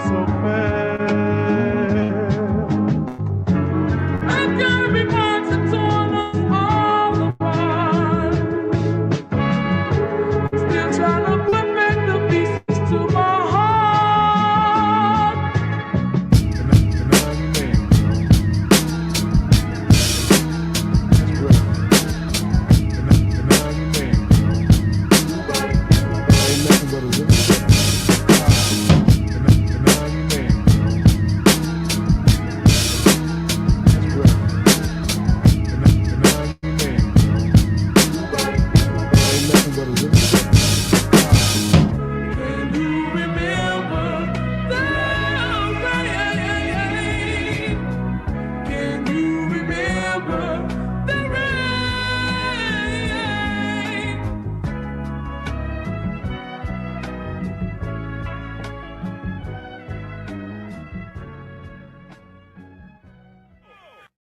so fair. And Geremy wants to torn us all apart. Still trying to put back the pieces to my heart. And I'm your man, that's right. And I'm your man, ain't nothing but a little bit. And I'm your man, that's right. And I'm your man, ain't nothing but a little bit. Can you remember the rain? Can you remember the rain?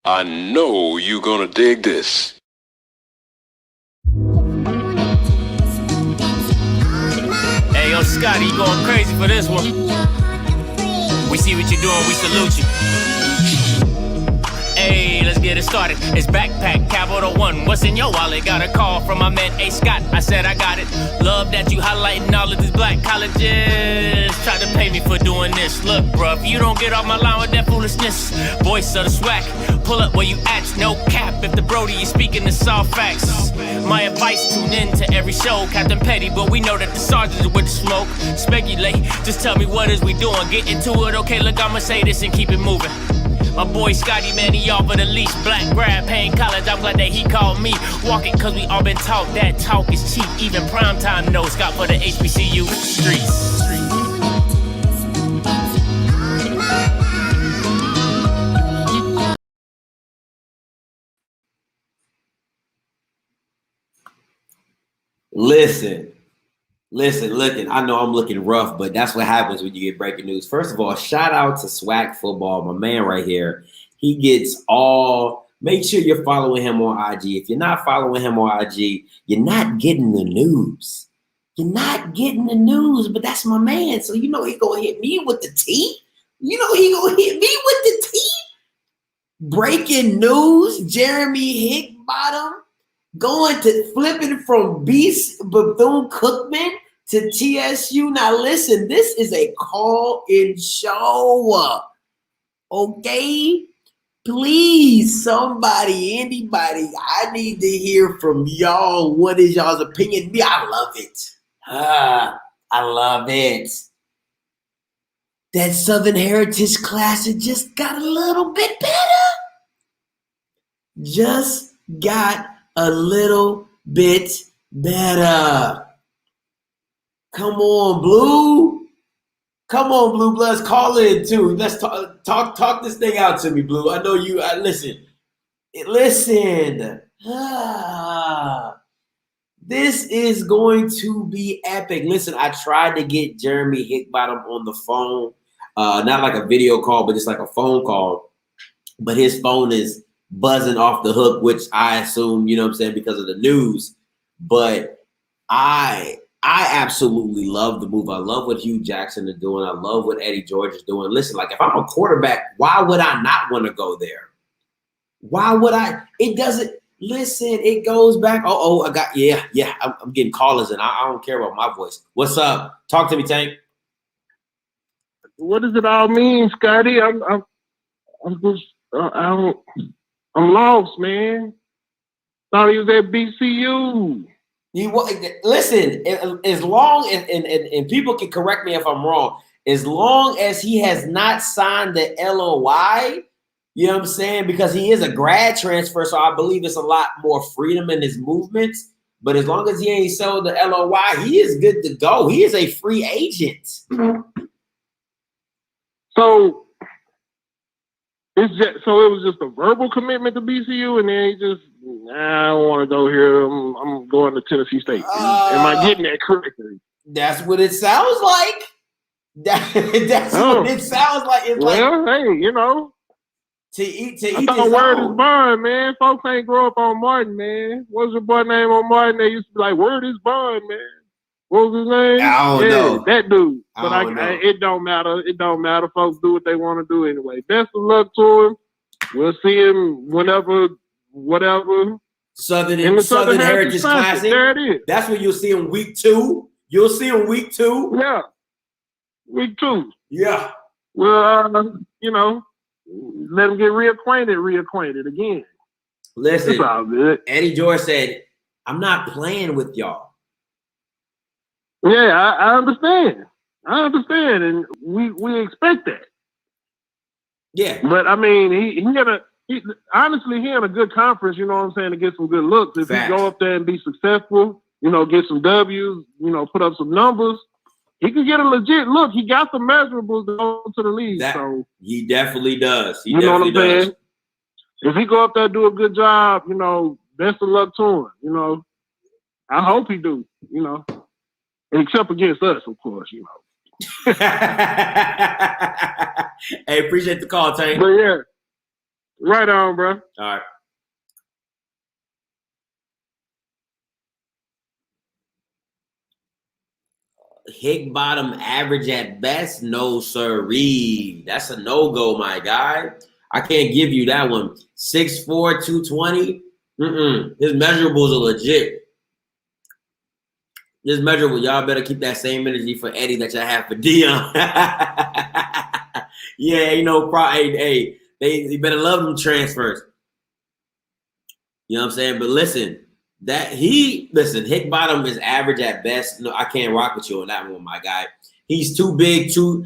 I know you gonna dig this. Hey, yo, Scotty, you going crazy for this one. We see what you're doing, we salute you. Hey, let's get it started. It's backpack, capital one. What's in your wallet? Got a call from my man, A. Scott. I said I got it. Love that you highlighting all of these black colleges. Try to pay me for doing this. Look, bruh, if you don't get off my line with that foolishness, voice of the SWAC, pull up where you at, no cap. If the Brody is speaking the soft facts. My advice, tune in to every show. Captain Petty, but we know that the sergeant is with the smoke. Speculate, just tell me what is we doing. Get into it, okay, look, I'ma say this and keep it moving. My boy Scotty, man, he offered the least. Black grad, paying college, I'm glad that he called me. Walking, cause we all been taught that talk is cheap. Even primetime knows Scott for the HBCU streets. Listen, I know I'm looking rough, but that's what happens when you get breaking news. First of all, shout out to SWAC Football, my man right here. He gets all, make sure you're following him on IG. If you're not following him on IG, you're not getting the news. You're not getting the news, but that's my man. So you know he gonna hit me with the tea. You know he gonna hit me with the tea. Breaking news, Geremy Hickbottom going to flipping from Bethune-Cookman to TSU. Now listen, this is a call-in show. Okay? Please, somebody, anybody, I need to hear from y'all. What is y'all's opinion? Me, I love it. I love it. That Southern Heritage class, it just got a little bit better. Just got a little bit better. Come on, Blue. Come on, Blue Bloods. Call in too. Let's talk this thing out to me, Blue. I know you. Listen. This is going to be epic. Listen, I tried to get Geremy Hickbottom on the phone. Not like a video call, but just like a phone call. But his phone is buzzing off the hook, which I assume, you know what I'm saying, because of the news. But I absolutely love the move. I love what Hugh Jackson is doing. I love what Eddie George is doing. Listen, like if I'm a quarterback, why would I not want to go there? Why would I? It doesn't, listen, it goes back. I got, I'm getting callers and I don't care about my voice. What's up? Talk to me, Tank. What does it all mean, Scotty? I'm lost, man. Thought he was at BCU. Listen, as long as, and people can correct me if I'm wrong, as long as he has not signed the LOI, you know what I'm saying? Because he is a grad transfer, so I believe it's a lot more freedom in his movements. But as long as he ain't sold the LOI, he is good to go. He is a free agent. So it was just a verbal commitment to BCU, and then he just, I don't want to go here. I'm going to Tennessee State. Am I getting that correctly? That's what it sounds like. That's what it sounds like. It's hey, you know. I thought word is bond, man. Folks ain't grow up on Martin, man. What's your boy name on Martin? They used to be like, word is bond, man. What was his name? I don't know. That dude. But I don't know. it don't matter. It don't matter. Folks do what they want to do anyway. Best of luck to him. We'll see him whenever, whatever. Southern Heritage Classic. There it is. That's when you'll see him week 2. You'll see him week 2. Yeah. Week 2. Yeah. Well, you know, let him get reacquainted again. Listen, it's all good. Eddie George said, I'm not playing with y'all. Yeah, I understand. And we expect that. Yeah. But I mean, he honestly in a good conference, you know what I'm saying, to get some good looks. If Facts. he go up there and be successful, you know, get some W's, you know, put up some numbers, he could get a legit look. He got some measurables to go to the league. So he definitely does. You know what I'm saying? If he go up there and do a good job, you know, best of luck to him. You know, I hope he do. You know, except against us, of course. You know. Hey, appreciate the call, Tank. But yeah, right on, bro. All right. Hickbottom average at best? No, sirree. That's a no-go, my guy. I can't give you that one. 6'4", 220. His measurables are legit. His measurable. Y'all better keep that same energy for Eddie that y'all have for Dion. Yeah, you know, hey, you better love them transfers. You know what I'm saying? But listen, Hickbottom is average at best. No, I can't rock with you on that one, my guy. He's too big, too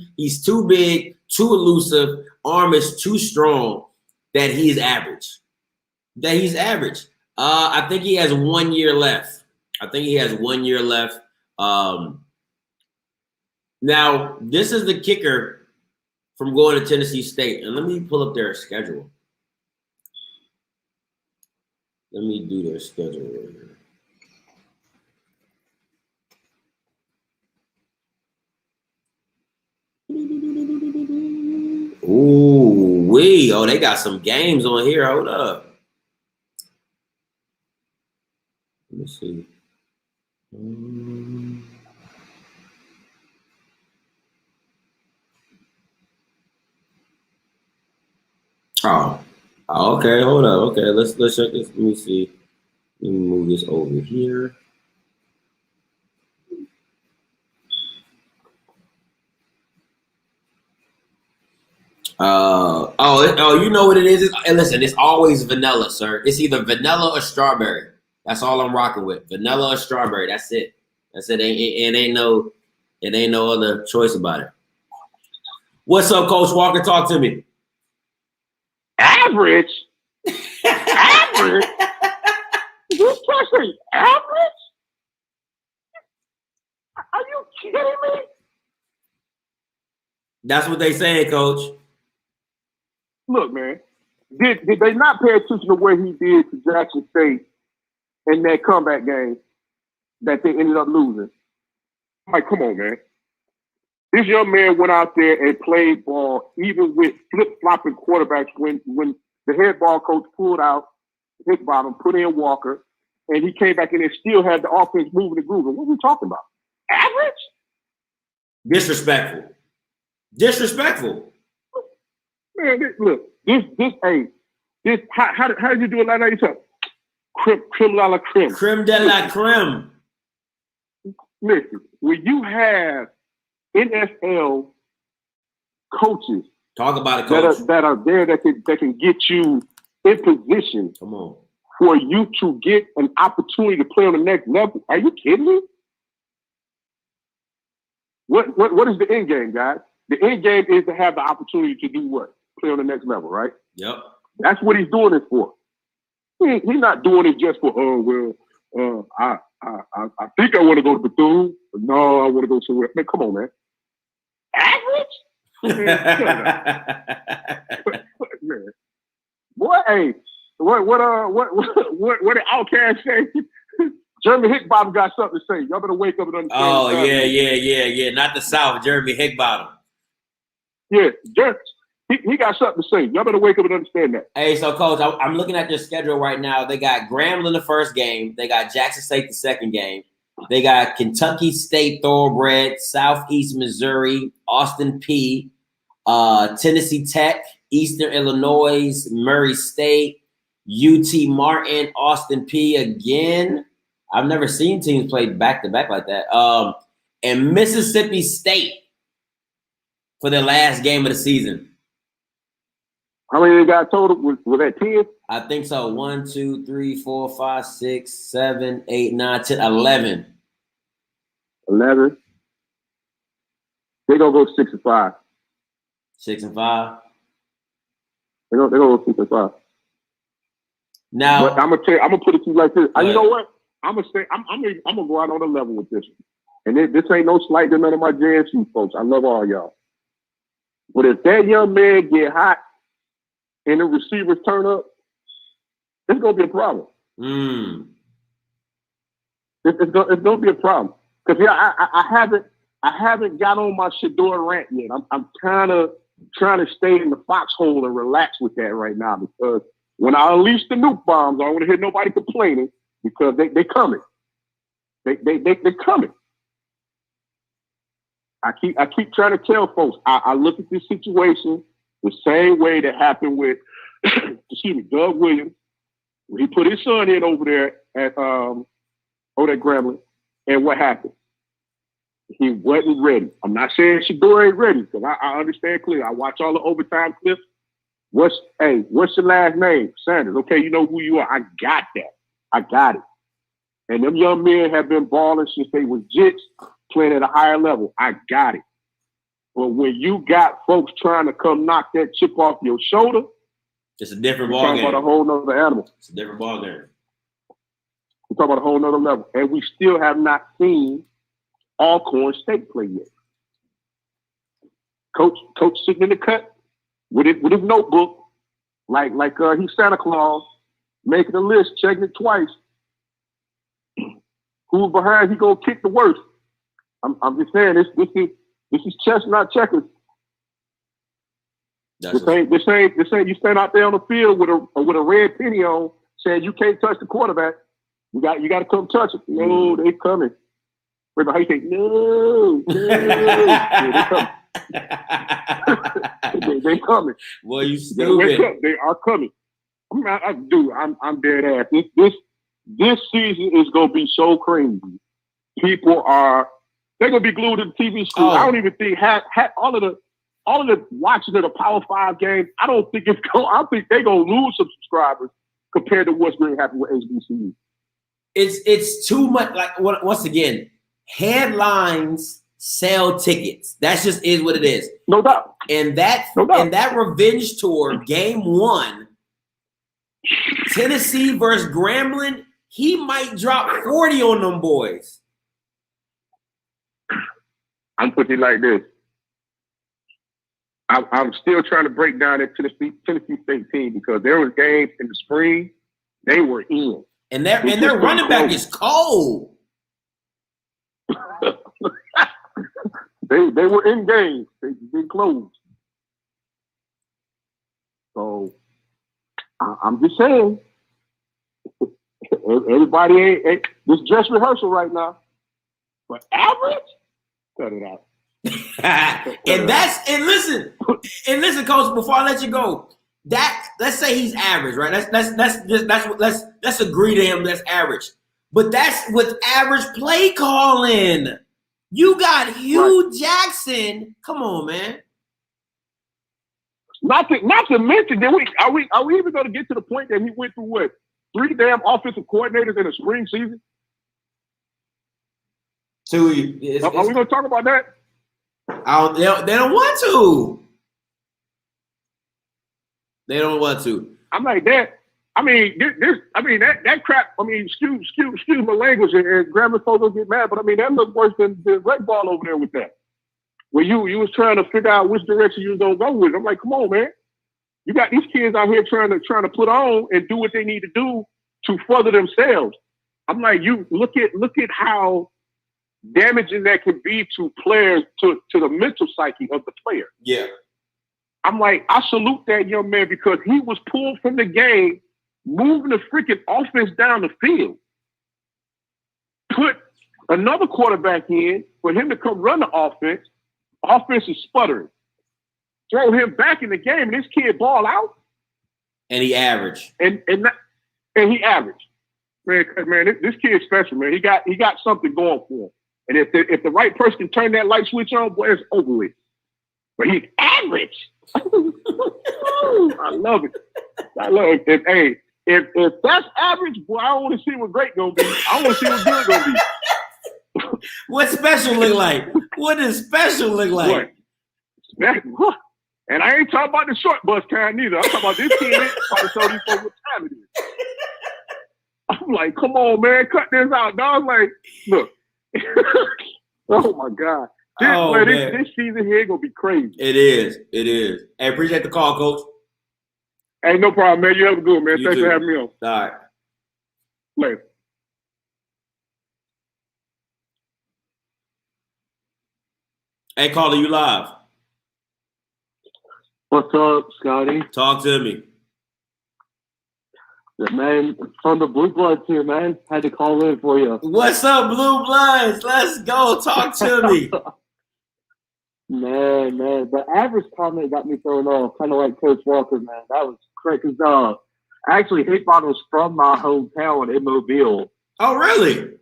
elusive. Arm is too strong that he's average. I think he has 1 year left. Now, this is the kicker from going to Tennessee State. And let me pull up their schedule. Let me do their schedule right here. Ooh, they got some games on here. Hold up. Let me see. Oh, okay. Hold up. Okay, let's check this. Let me see. Let me move this over here. You know what it is? Listen, it's always vanilla, sir. It's either vanilla or strawberry. That's all I'm rocking with. Vanilla or strawberry. That's it. It ain't no other choice about it. What's up, Coach Walker? Talk to me. Average? Average? You just say average? Are you kidding me? That's what they saying, Coach. Look, man, did they not pay attention to what he did to Jackson State in that comeback game that they ended up losing? I'm like, come on, man. This young man went out there and played ball, even with flip-flopping quarterbacks when the head ball coach pulled out Hickbottom, put in Walker, and he came back in and still had the offense moving and grooving. What are we talking about? Average? Disrespectful. Man, look, how did you do it like that? You said, creme de la creme. Creme de la creme. Listen, when you have NFL coaches talk about it, coach, that are there that can get you in position. Come on. For you to get an opportunity to play on the next level. Are you kidding me? What is the end game, guys? The end game is to have the opportunity to do what? Play on the next level, right? Yep. That's what he's doing it for. He's not doing it just for, I think I want to go to Bethune, but no, I want to go somewhere. Man, come on, man. Average? Man. Boy, hey, what did Outcast say? Geremy Hickbottom got something to say. Y'all better wake up and understand. Oh, yeah. Not the South, Geremy Hickbottom. Yeah, he got something to say. Y'all better wake up and understand that. Hey, so, Coach, I'm looking at their schedule right now. They got Grambling the first game. They got Jackson State the second game. They got Kentucky State Thoroughbred, Southeast Missouri, Austin P, Tennessee Tech, Eastern Illinois, Murray State, UT Martin, Austin P again. I've never seen teams play back-to-back like that. And Mississippi State for their last game of the season. How many they got total? Was that 10? I think so. 1, 2, 3, 4, 5, 6, 7, 8, 9, 10, 11. 11. They're going to go 6-5. 6-5. They're gonna go 6-5. Now, but I'm gonna put it to you like this. You know what? I'm gonna go out on a level with this one. And this ain't no slight to none of my JSU folks. I love all y'all. But if that young man get hot and the receivers turn up, it's gonna be a problem. It's gonna be a problem. Because I haven't got on my Shedeur rant yet. I'm kind of trying to stay in the foxhole and relax with that right now, because when I unleash the nuke bombs, I don't want to hear nobody complaining, because they coming. They coming. I keep trying to tell folks, I look at this situation the same way that happened with Doug Williams, when he put his son in over there at Grambling, and what happened? He wasn't ready. I'm not saying Shedeur ain't ready, because I understand clearly. I watch all the overtime clips. What's your last name? Sanders. Okay, you know who you are. I got that. I got it. And them young men have been balling since they was jits, playing at a higher level. I got it. But when you got folks trying to come knock that chip off your shoulder, it's a different ball game. We're talking about a whole nother animal. It's a different ball game. We're talking about a whole nother level. And we still have not seen Alcorn State play yet. Coach sitting in the cut with his notebook, like he's Santa Claus, making a list, checking it twice. Who's behind? He gonna kick the worst. I'm just saying this is chess, not checkers. This ain't you stand out there on the field with a red penny on saying you can't touch the quarterback. You got to come touch it. No, they coming. How you think? No. Yeah, they coming. Well, you stupid. They are coming. I'm dead ass. This season is gonna be so crazy. They're gonna be glued to the TV screen. I don't even think all of the watching of the Power 5 games. I think they're gonna lose some subscribers compared to what's going to happen with HBCU. It's too much. Like, once again, headlines sell tickets. That just is what it is. No doubt. And that revenge tour, game 1, Tennessee versus Grambling, he might drop 40 on them boys. I'm putting it like this. I'm still trying to break down that Tennessee State team, because there was games in the spring they were in. And their running back is cold. They were in games. They been closed. So I'm just saying, everybody ain't this dress rehearsal right now. But average, cut it out. and listen, Coach. Before I let you go, let's say he's average, right? Let's agree to him. That's average. But that's with average play calling. You got Hugh Jackson. Come on, man. Not to mention, are we even going to get to the point that he went through what, 3 damn offensive coordinators in a spring season? Are we going to talk about that? They don't want to. They don't want to. I'm like that. I mean, that crap. I mean, excuse my language, and grammar folks don't get mad, but I mean that looked worse than the red ball over there with that. Where you was trying to figure out which direction you was gonna go with. I'm like, come on, man. You got these kids out here trying to put on and do what they need to do to further themselves. I'm like, you look at how damaging that can be to players, to the mental psyche of the player. Yeah. I'm like, I salute that young man, because he was pulled from the game, moving the freaking offense down the field. Put another quarterback in for him to come run the offense. Offense is sputtering. Throw him back in the game, and this kid ball out. And he averaged. And he averaged. Man, this kid's special, man. He got something going for him. And if the right person can turn that light switch on, boy, it's over with. But he's average. I love it. If that's average, boy, I don't want to see what great gonna be. I want to see what good gonna be. What special look like? What does special look like? What? And I ain't talking about the short bus kind neither. I'm talking about this kid trying to show these folks what time it is. I'm like, come on, man, cut this out, dog. Like, look. Oh my God. This season here gonna be crazy. It is. Hey, appreciate the call, Coach. Hey, no problem, man. You have a good one, man. Thanks for having me on. All right. Later. Hey, caller, you live. What's up, Scotty? Talk to me. Yeah, man, from the Blue Bloods here, man. Had to call in for you. What's up, Blue Bloods? Let's go. Talk to me. Man, the average comment got me thrown off, kind of like Coach Walker, man. That was crazy. Cause actually, Hickbottom's from my hometown in Mobile. Oh, really?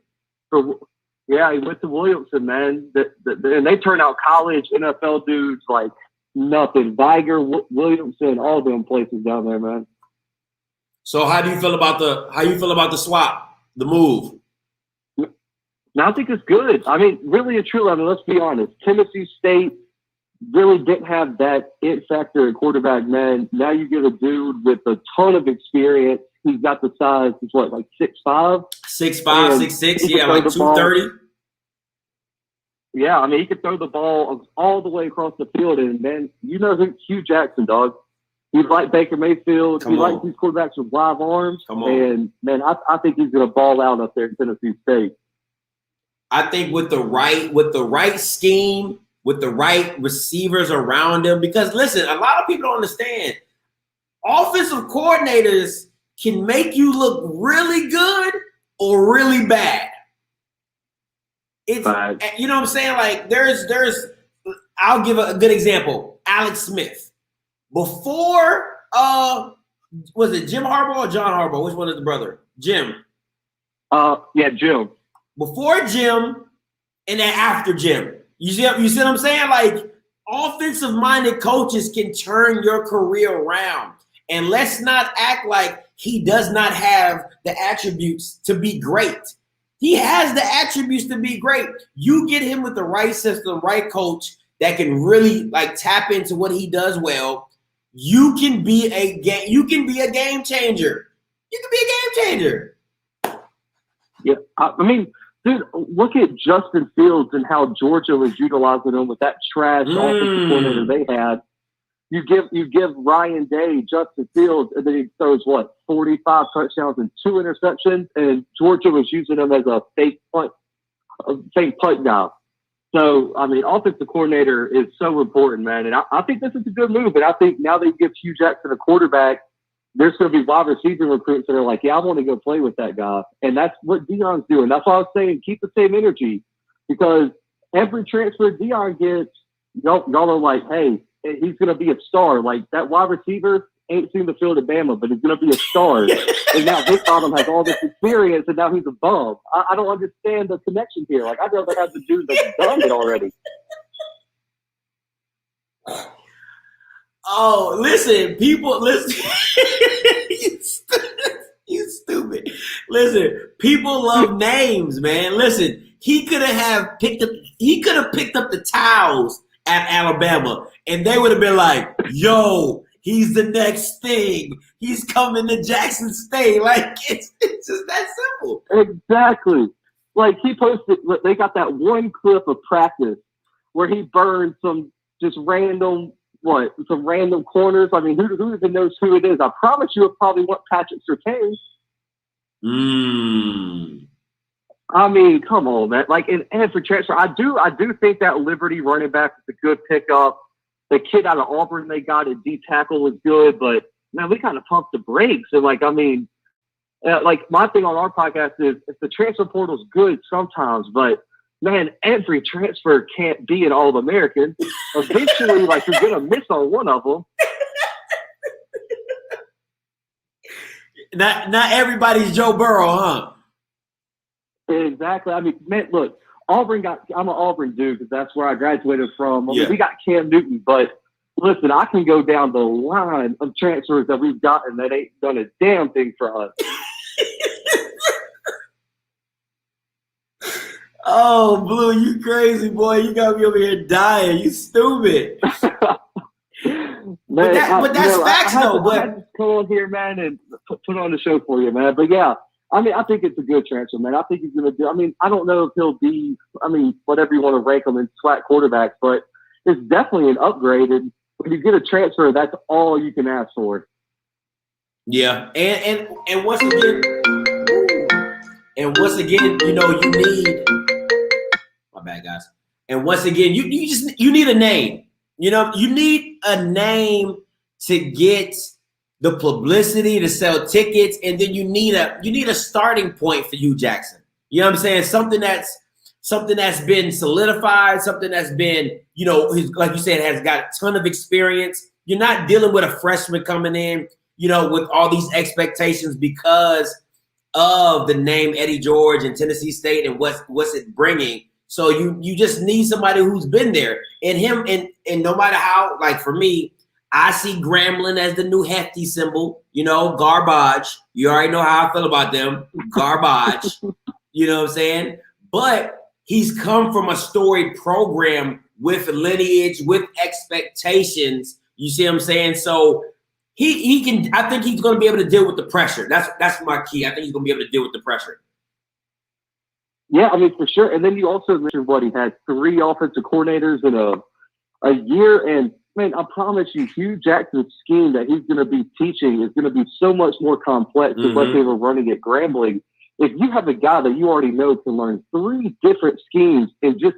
So, yeah, he went to Williamson, man. And they turn out college NFL dudes like nothing. Viger, Williamson, all them places down there, man. So how do you feel about the swap, the move? Now, I think it's good. I mean, really and truly, I mean, let's be honest. Tennessee State really didn't have that it factor at quarterback, man. Now you get a dude with a ton of experience. He's got the size. He's what, like 6'5"? 6'5", 6'6", yeah, like 230. Yeah, I mean, he could throw the ball all the way across the field. And, man, you know Hugh Jackson, dog. He likes Baker Mayfield. He likes these quarterbacks with live arms. And, man, I think he's going to ball out up there in Tennessee State. I think with the right scheme, with the right receivers around him, because, listen, a lot of people don't understand. Offensive coordinators can make you look really good or really bad. It's, you know what I'm saying? Like, I'll give a good example. Alex Smith. Before, was it Jim Harbaugh or John Harbaugh? Which one is the brother? Jim. Yeah, Jim. Before Jim and then after Jim. You see what I'm saying? Like, offensive-minded coaches can turn your career around. And let's not act like he does not have the attributes to be great. He has the attributes to be great. You get him with the right system, right coach that can really like tap into what he does well. You can be a game changer. You can be a game changer. Yeah, I mean, dude, look at Justin Fields and how Georgia was utilizing him with that trash offensive coordinator they had. You give Ryan Day Justin Fields, and then he throws 45 touchdowns and 2 interceptions, and Georgia was using him as a fake punt guy. So I mean, offensive coordinator is so important, man. And I think this is a good move. And I think now they give Hugh Jackson a quarterback, there's going to be wide receiver recruits that are like, yeah, I want to go play with that guy. And that's what Deion's doing. That's why I was saying keep the same energy, because every transfer Deion gets, y'all are like, hey, he's going to be a star. Like, that wide receiver ain't seen the field at Bama, but he's going to be a star. And now Hickbottom has all this experience, and now he's a bum. I don't understand the connection here. Like, I'd rather have the dude that's done it already. Oh, listen, people, listen. You stupid. Listen, people love names, man. Listen, he could have picked up the towels at Alabama, and they would have been like, yo, he's the next thing. He's coming to Jackson State. Like, it's just that simple. Exactly. Like, he posted, they got that one clip of practice where he burned some random corners. I mean, who even knows who it is? I promise you it probably wasn't Patrick Surtain. I mean, come on, man. Like, and for transfer, I do think that Liberty running back is a good pickup. The kid out of Auburn they got at D tackle was good, but man, we kind of pumped the brakes. And like, I mean, like my thing on our podcast is if the transfer portal's good sometimes, but man, every transfer can't be an All-American. Eventually, like you're gonna miss on one of them. Not everybody's Joe Burrow, huh? Exactly. I mean, man, look, I'm an Auburn dude because that's where I graduated from. I mean, Yeah. we got Cam Newton, but listen, I can go down the line of transfers that we've gotten that ain't done a damn thing for us. Oh, Blue, you crazy, boy. You got me over here dying. You stupid. Man, but that's facts, though. I had to come on here, man, and put on the show for you, man. But yeah, I mean, I think it's a good transfer, man. I think he's going to do. I mean, I don't know if he'll be. I mean, whatever you want to rank him in SWAC quarterbacks, but it's definitely an upgrade. And when you get a transfer, that's all you can ask for. Yeah, and once again, you know, you need. My bad, guys. And once again, you need a name. You know, you need a name to get the publicity, to sell tickets, and then you need a starting point for Hugh Jackson. You know what I'm saying? Something that's been solidified, something that's been, you know, like you said, has got a ton of experience. You're not dealing with a freshman coming in, you know, with all these expectations because of the name Eddie George and Tennessee State and what's it bringing. So you just need somebody who's been there. And him, and no matter how, like for me, I see Grambling as the new hefty symbol, you know, garbage. You already know how I feel about them. Garbage. You know what I'm saying? But he's come from a storied program with lineage, with expectations. You see what I'm saying? So he can, I think he's going to be able to deal with the pressure. That's my key. I think he's going to be able to deal with the pressure. Yeah, I mean, for sure. And then you also mentioned what he had 3 offensive coordinators in a year. And, man, I promise you, Hugh Jackson's scheme that he's going to be teaching is going to be so much more complex than what they were running at Grambling. If you have a guy that you already know can learn 3 different schemes in just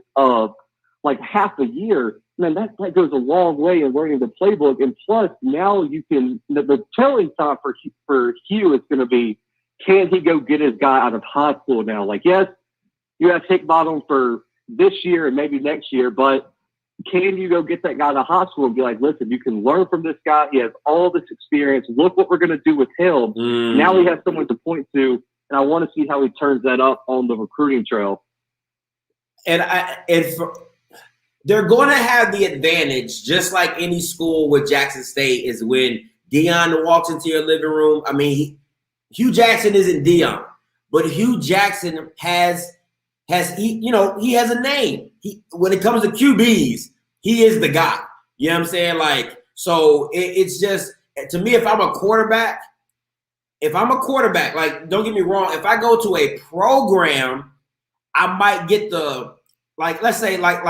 like half a year, man, that goes a long way in learning the playbook. And plus, now you can – the telling time for Hugh is going to be, can he go get his guy out of high school now? Like, yes, you have Hickbottom for this year and maybe next year, but can you go get that guy to high school and be like, listen, you can learn from this guy. He has all this experience. Look what we're going to do with him. Now he has someone to point to, and I want to see how he turns that up on the recruiting trail. And they're going to have the advantage, just like any school with Jackson State, is when Deion walks into your living room. I mean, Hugh Jackson isn't Deion, but Hugh Jackson has a name. When it comes to QBs, he is the guy. You know what I'm saying? Like, so it's just, to me, if I'm a quarterback, like, don't get me wrong, if I go to a program, I might get the, like, let's say, like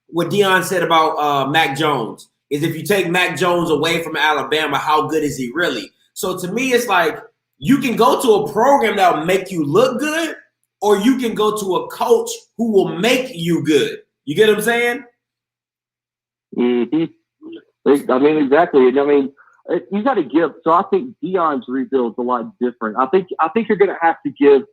what Deion said about Mac Jones, is if you take Mac Jones away from Alabama, how good is he really? So to me, it's like, you can go to a program that will make you look good, or you can go to a coach who will make you good. You get what I'm saying? Mm-hmm. I mean, exactly. I mean, you got to give. So I think Deion's rebuild's a lot different. I think you're going to have to give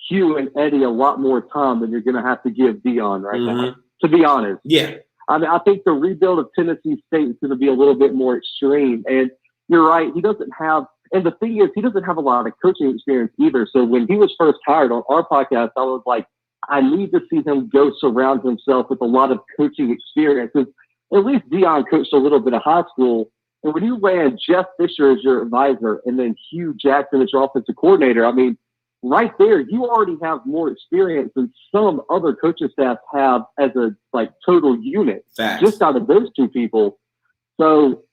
Hugh and Eddie a lot more time than you're going to have to give Deion right now, to be honest. Yeah. I mean, I think the rebuild of Tennessee State is going to be a little bit more extreme. And you're right. He doesn't have. And the thing is, he doesn't have a lot of coaching experience either. So when he was first hired on our podcast, I was like, I need to see him go surround himself with a lot of coaching experience. Because at least Deion coached a little bit of high school. And when you ran Jeff Fisher as your advisor and then Hugh Jackson as your offensive coordinator, I mean, right there, you already have more experience than some other coaching staff have as a total unit. Facts. Just out of those 2 people. So,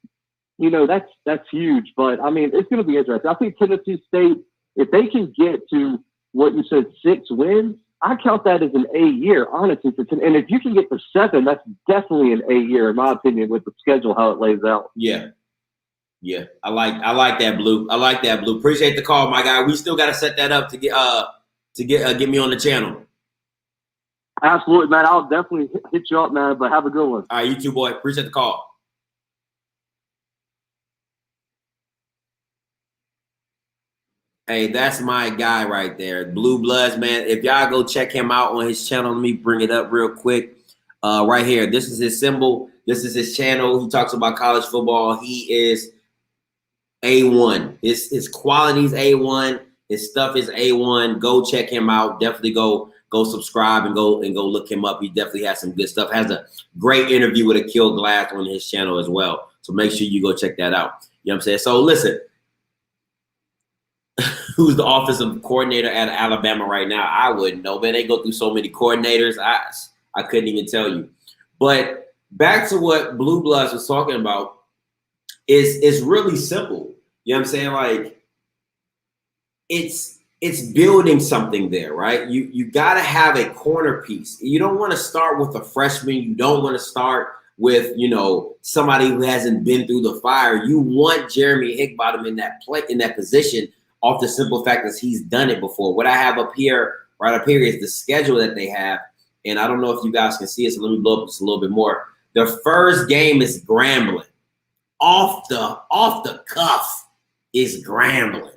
you know, that's huge. But, I mean, it's going to be interesting. I think Tennessee State, if they can get to what you said, 6 wins, I count that as an A year, honestly. And if you can get to 7, that's definitely an A year, in my opinion, with the schedule, how it lays out. Yeah. Yeah. I like that, Blue. I like that, Blue. Appreciate the call, my guy. We still got to set that up to get me on the channel. Absolutely, man. I'll definitely hit you up, man. But have a good one. All right, you too, boy. Appreciate the call. Hey, that's my guy right there. Blue Bloods, man. If y'all go check him out on his channel, let me bring it up real quick. Right here. This is his symbol. This is his channel. He talks about college football. He is A1. His quality's A1. His stuff is A1. Go check him out. Definitely go subscribe and go look him up. He definitely has some good stuff. Has a great interview with Akil Glass on his channel as well. So make sure you go check that out. You know what I'm saying? So listen, who's the offensive coordinator at Alabama right now? I wouldn't know, man. They go through so many coordinators. I couldn't even tell you. But back to what Blue Bloods was talking about is really simple. You know what I'm saying? Like it's building something there, right? You got to have a corner piece. You don't want to start with a freshman. You don't want to start with, you know, somebody who hasn't been through the fire. You want Geremy Hickbottom in that position off the simple fact that he's done it before. What I have right up here is the schedule that they have. And I don't know if you guys can see it, so let me blow up just a little bit more. The first game is Grambling. Off the cuff is Grambling.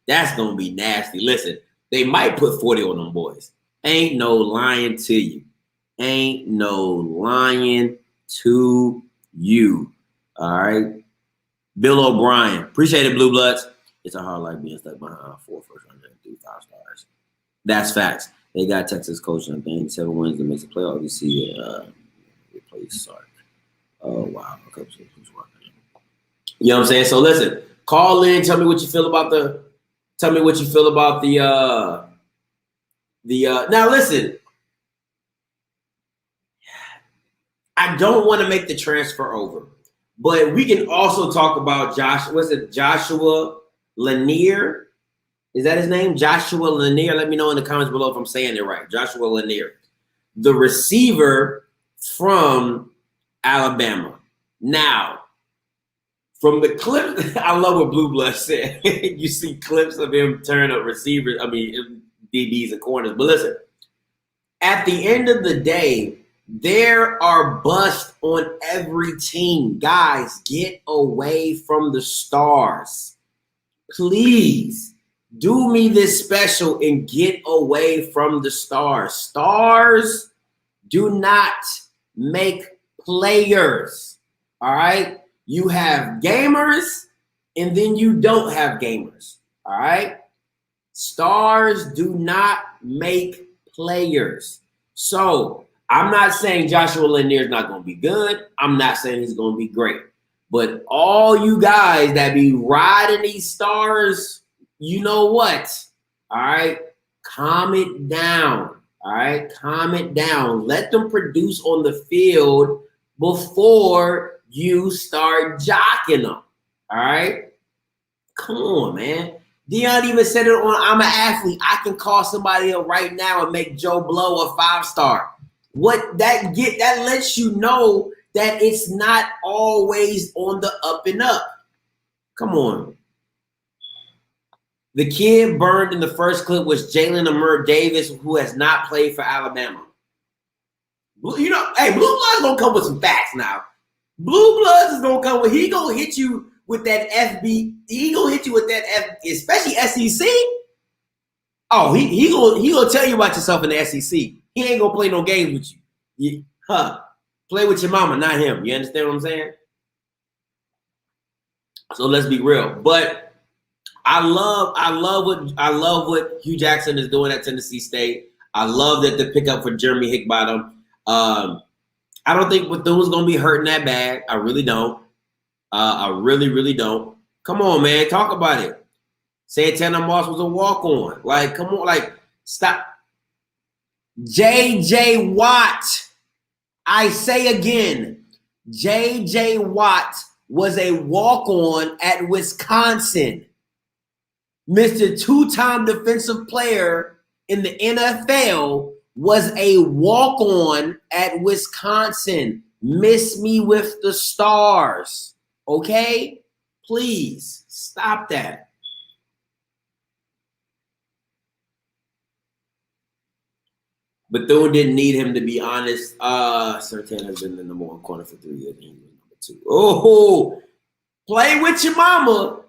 That's going to be nasty. Listen, they might put 40 on them boys. Ain't no lying to you. Ain't no lying to you. All right. Bill O'Brien. Appreciate it, Blue Bloods. It's a hard life being stuck behind 4 first round and 3 5-stars. That's facts. They got Texas coach, I think, 7 wins that makes the playoff this year. Replace Sark. Oh, wow. Okay, so who's working? You know what I'm saying? So listen, call in. Tell me what you feel about the. Now listen, I don't want to make the transfer over, but we can also talk about Joshua Lanier? Is that his name? Joshua Lanier. Let me know in the comments below if I'm saying it right. Joshua Lanier, the receiver from Alabama. Now, from the clip, I love what Blue Blood said. You see clips of him turn up receivers, DBs and corners. But listen, at the end of the day, there are busts on every team. Guys, get away from the stars. Please do me this special and get away from the stars. Stars do not make players. All right? You have gamers and then you don't have gamers. All right? Stars do not make players. So I'm not saying Joshua Lanier is not going to be good. I'm not saying he's going to be great. But all you guys that be riding these stars, you know what? All right? Calm it down. All right? Calm it down. Let them produce on the field before you start jocking them. All right? Come on, man. Deion even said it on I'm an Athlete. I can call somebody up right now and make Joe Blow a 5-star. What that lets you know that it's not always on the up and up. Come on. The kid burned in the first clip was Jalen Amir Davis, who has not played for Alabama. You know, hey, Blue Bloods gonna come with some facts now. Blue Bloods is gonna come with, he gonna hit you with that FB, he gonna hit you with that especially SEC. Oh, he gonna tell you about yourself in the SEC. He ain't gonna play no games with you. Play with your mama, not him. You understand what I'm saying? So let's be real. But I love what Hugh Jackson is doing at Tennessee State. I love that the pickup for Geremy Hickbottom. I don't think Bethune's gonna be hurting that bad. I really don't. I really, really don't. Come on, man. Talk about it. Santana Moss was a walk-on. Like, come on, like, stop. J.J. Watt. I say again, J.J. Watt was a walk-on at Wisconsin. Mr. Two-time defensive player in the NFL was a walk-on at Wisconsin. Miss me with the stars. Okay? Please stop that. Bethune didn't need him, to be honest. Sertan has been the number 1 corner for 3 years. And he was number 2. Oh, play with your mama.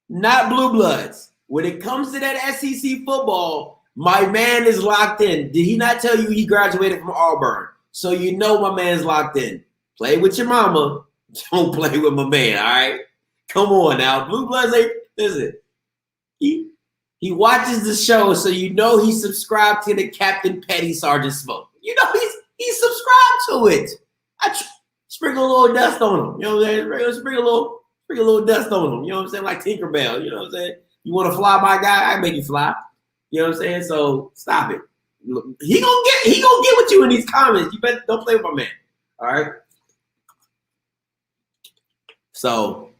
not Blue Bloods. When it comes to that SEC football, my man is locked in. Did he not tell you he graduated from Auburn? So you know my man's locked in. Play with your mama. Don't play with my man, all right? Come on now. Blue Bloods ain't, listen. He watches the show, so you know he subscribed to the Captain Petty Sergeant Smoke. You know he's subscribed to it. I sprinkle a little dust on him. You know what I'm saying? Sprinkle a little dust on him. You know what I'm saying? Like Tinkerbell. You know what I'm saying? You want to fly my guy? I make you fly. You know what I'm saying? So stop it. He gonna get with you in these comments. You better don't play with my man. All right. So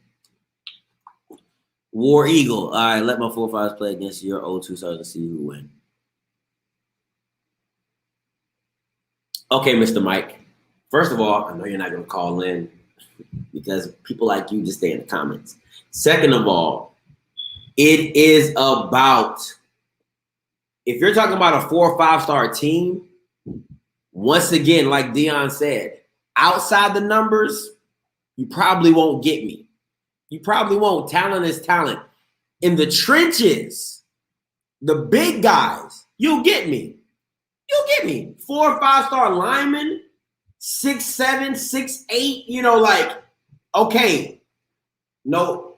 War Eagle. All right, let my 4-5s play against your 0-2 stars and see who win. Okay, Mr. Mike. First of all, I know you're not gonna call in because people like you just stay in the comments. Second of all, it is about, if you're talking about a 4 or 5-star team, once again, like Dion said, outside the numbers, you probably won't get me. You probably won't. Talent is talent. In the trenches, the big guys, you'll get me. You'll get me. 4 or 5-star linemen, 6'7", 6'8", you know, like, okay, no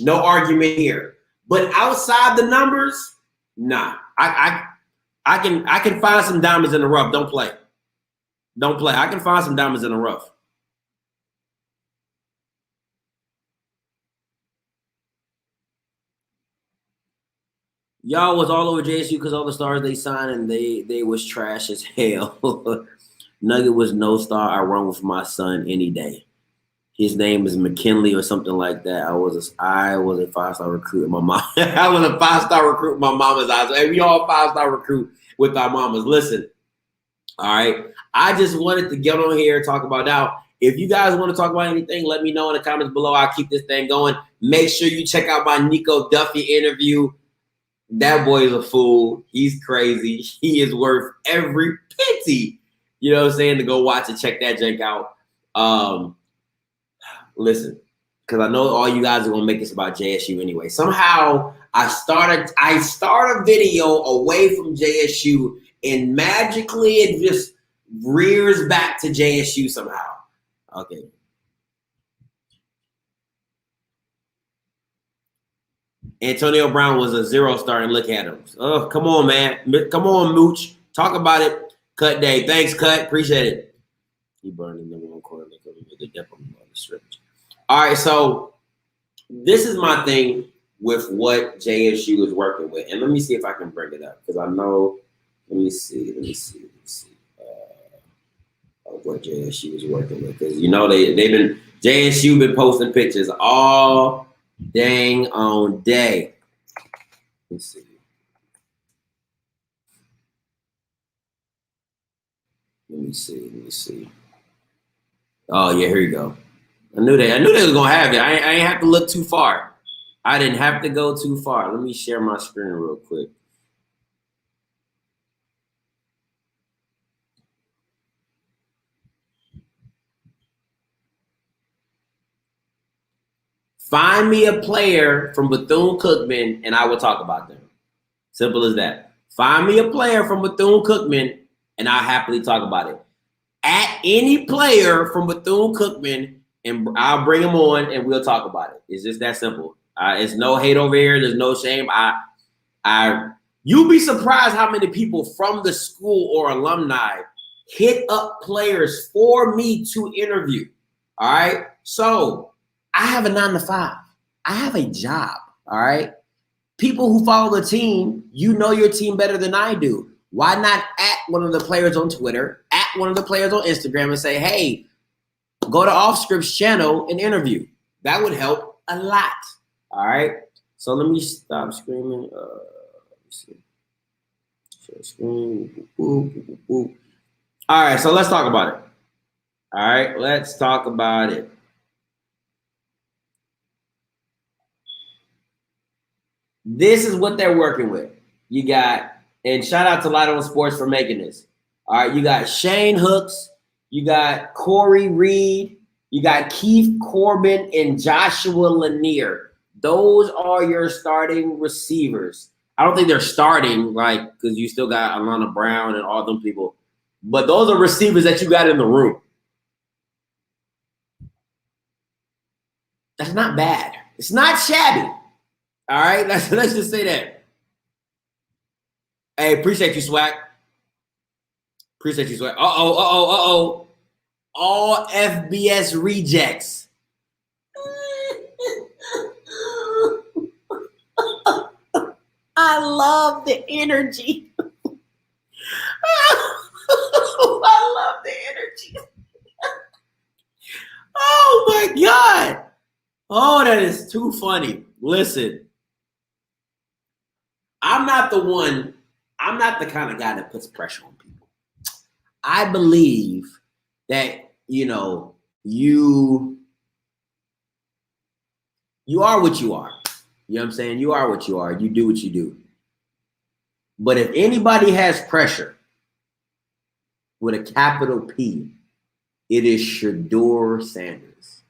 argument here. But outside the numbers, nah. I can find some diamonds in the rough. Don't play. Don't play. I can find some diamonds in the rough. Y'all was all over JSU because all the stars they signed and they was trash as hell. Nugget was no star. I run with my son any day. His name is McKinley or something like that. I was a 5-star recruit in my mom. I was a 5-star recruit in my mama's eyes. Hey, we all 5-star recruit with our mamas. Listen, all right. I just wanted to get on here and talk about now. If you guys want to talk about anything, let me know in the comments below. I'll keep this thing going. Make sure you check out my Nico Duffy interview. That boy is a fool. He's crazy. He is worth every penny. You know what I'm saying? To go watch and check that jank out. Listen, because I know all you guys are gonna make this about JSU anyway. Somehow I start a video away from JSU and magically it just rears back to JSU somehow. Okay. Antonio Brown was a 0-star and look at him. Oh, come on, man. Come on, Mooch. Talk about it. Cut Day. Thanks, Cut. Appreciate it. He burned in the one corner. The depth on the stretch. All right, so this is my thing with what JSU is working with. And let me see if I can bring it up because I know, let me see. What JSU is working with. Because, you know, JSU been posting pictures all dang on day. Let's see. Let me see. Oh, yeah, here you go. I knew they was gonna have it. I ain't have to look too far. I didn't have to go too far. Let me share my screen real quick. Find me a player from Bethune-Cookman and I will talk about them. Simple as that. Find me a player from Bethune-Cookman and I'll happily talk about it. At any player from Bethune-Cookman and I'll bring him on and we'll talk about it. It's just that simple. It's no hate over here. There's no shame. You'll be surprised how many people from the school or alumni hit up players for me to interview. All right. So I have a 9-to-5. I have a job. All right. People who follow the team, you know your team better than I do. Why not at one of the players on Twitter, at one of the players on Instagram and say, hey, go to Off Script's channel and interview. That would help a lot. All right. So let me stop screaming. Let's see. Share screen. All right. So let's talk about it. All right. Let's talk about it. This is what they're working with. You got, and shout out to Light on Sports for making this. All right. You got Shane Hooks. You got Corey Reed. You got Keith Corbin and Joshua Lanier. Those are your starting receivers. I don't think they're starting, like, because you still got Alana Brown and all them people. But those are receivers that you got in the room. That's not bad. It's not shabby. All right? Let's just say that. Hey, appreciate you, SWAC. Appreciate you, SWAC. Uh-oh. All FBS rejects. I love the energy. I love the energy. Oh my God. Oh, that is too funny. Listen, I'm not the kind of guy that puts pressure on people. I believe that, you are what you are. You know what I'm saying? You are what you are. You do what you do. But if anybody has pressure with a capital P, it is Shedeur Sanders.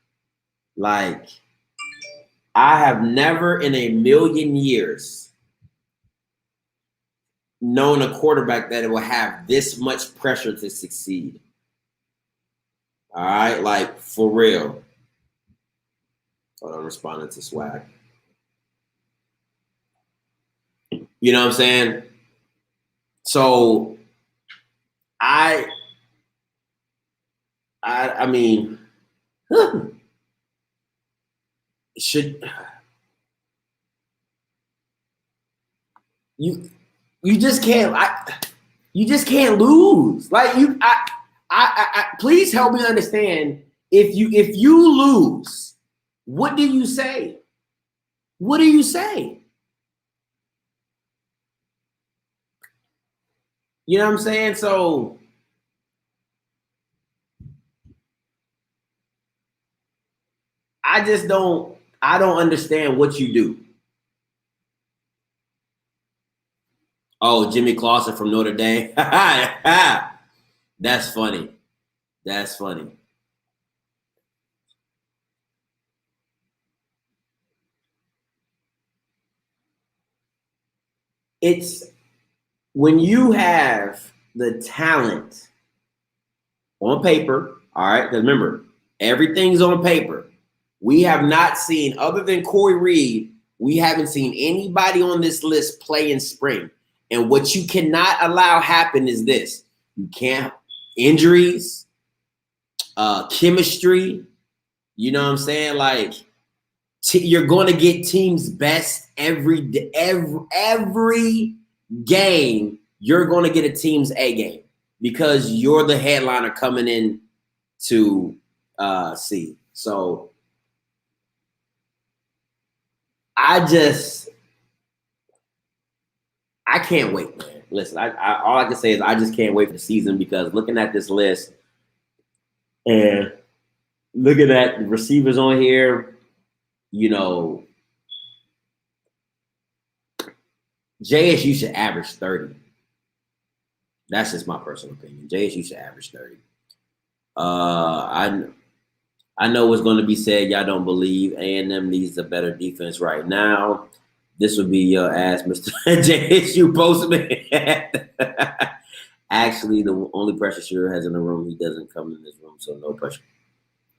Like, I have never in a million years known a quarterback that will have this much pressure to succeed. All right? Like, for real. Hold on, responding to SWAC. You know what I'm saying? So I mean, you just can't lose. Like, please help me understand. If you lose, what do you say? What do you say? You know what I'm saying? So I don't understand what you do. Oh, Jimmy Clausen from Notre Dame. That's funny. That's funny. It's when you have the talent on paper, all right? Because remember, everything's on paper. We have not seen, other than Corey Reed, we haven't seen anybody on this list play in spring. And what you cannot allow happen is this. You can't, injuries, chemistry, you know what I'm saying? Like, you're going to get teams' best every game. You're going to get a team's A game because you're the headliner coming in to see. So I can't wait, man. Listen, all I can say is I just can't wait for the season, because looking at this list and looking at the receivers on here, JSU should average 30. That's just my personal opinion. JSU should average 30. I know what's going to be said. Y'all don't believe A&M needs a better defense right now. This would be your ass, Mr. JSU Postman. Actually, the only pressure Shedeur has in the room, he doesn't come in this room, so no pressure.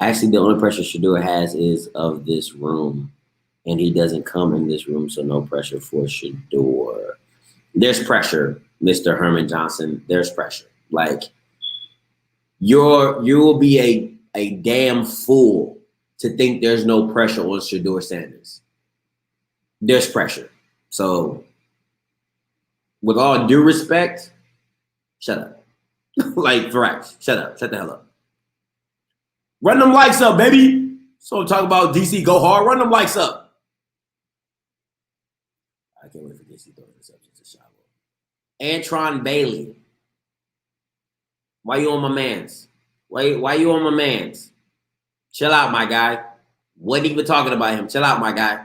Actually, the only pressure Shedeur has is of this room, and he doesn't come in this room, so no pressure for Shedeur. There's pressure, Mr. Herman Johnson. There's pressure. Like, you will be a damn fool to think there's no pressure on Shedeur Sanders. There's pressure. So, with all due respect, shut up. Like, Farax, shut up. Shut the hell up. Run them likes up, baby. So I'm talking about DC go hard. Run them likes up. I can't wait for DC throwing interceptions to Shiloh. Antron Bailey. Why you on my mans? Why you on my mans? Chill out, my guy. Wasn't even talking about him. Chill out, my guy.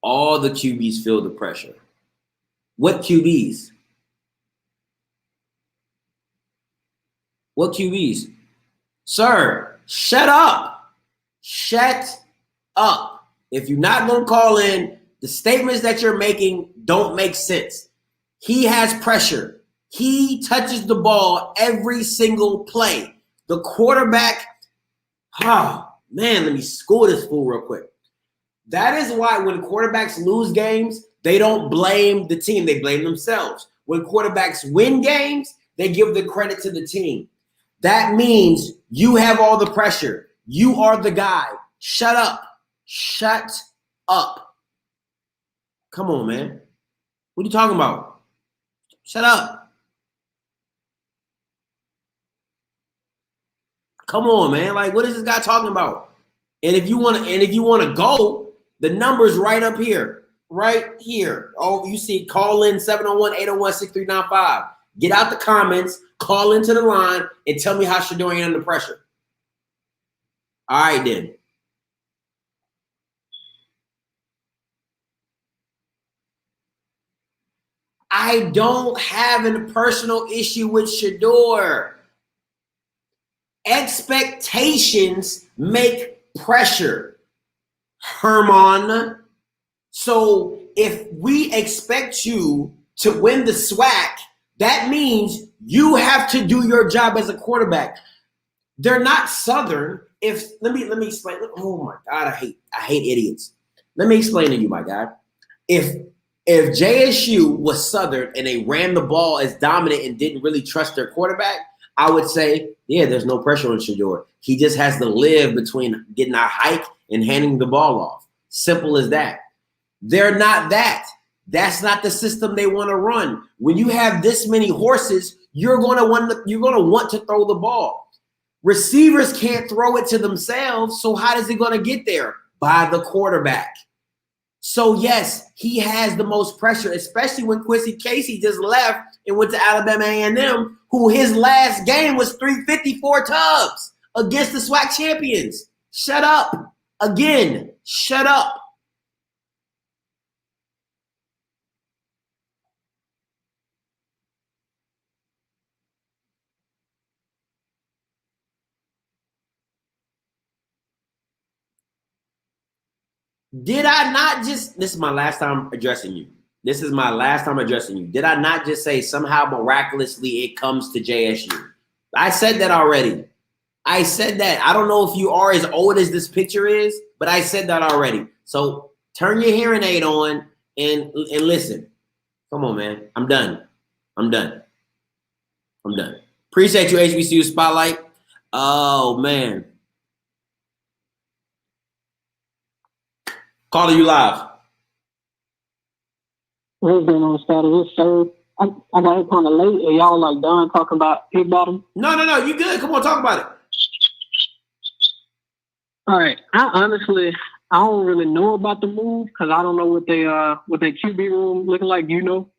All the QBs feel the pressure. What QBs? What QBs? Sir, shut up. Shut up. If you're not going to call in, the statements that you're making don't make sense. He has pressure. He touches the ball every single play. The quarterback, oh, man, let me school this fool real quick. That is why when quarterbacks lose games, they don't blame the team. They blame themselves. When quarterbacks win games, they give the credit to the team. That means you have all the pressure. You are the guy. Shut up. Shut up. Come on, man. What are you talking about? Shut up. Come on, man. Like, what is this guy talking about? And if you want to go, the number's right up here. Right here. Oh, you see, call in 701-801-6395. Get out the comments, call into the line, and tell me how Shedeur ain't under pressure. All right, then. I don't have a personal issue with Shedeur. Expectations make pressure, Herman. So if we expect you to win the SWAC, that means you have to do your job as a quarterback. They're not Southern. Let me explain. Oh my God, I hate idiots. Let me explain to you, my guy. If JSU was Southern and they ran the ball as dominant and didn't really trust their quarterback, I would say, yeah, there's no pressure on Shedeur. He just has to live between getting a hike and handing the ball off. Simple as that. They're not that. That's not the system they want to run. When you have this many horses, you're going to want to throw the ball. Receivers can't throw it to themselves, so how is it going to get there? By the quarterback. So yes, he has the most pressure, especially when Quincy Casey just left and went to Alabama A&M, who his last game was 354 tubs against the SWAC champions. Shut up. Again, shut up. Did I not just, this is my last time addressing you. This is my last time addressing you. Did I not just say somehow miraculously it comes to JSU? I said that already. I said that. I don't know if you are as old as this picture is, but I said that already. So turn your hearing aid on and listen. Come on, man. I'm done. Appreciate you, HBCU Spotlight. Oh, man. Calling you live. What's going on, Scotty? Sir, I got it kind of late. Are y'all like done talking about Hickbottom? No. You good? Come on, talk about it. All right. I don't really know about the move because I don't know what their QB room looking like. You know?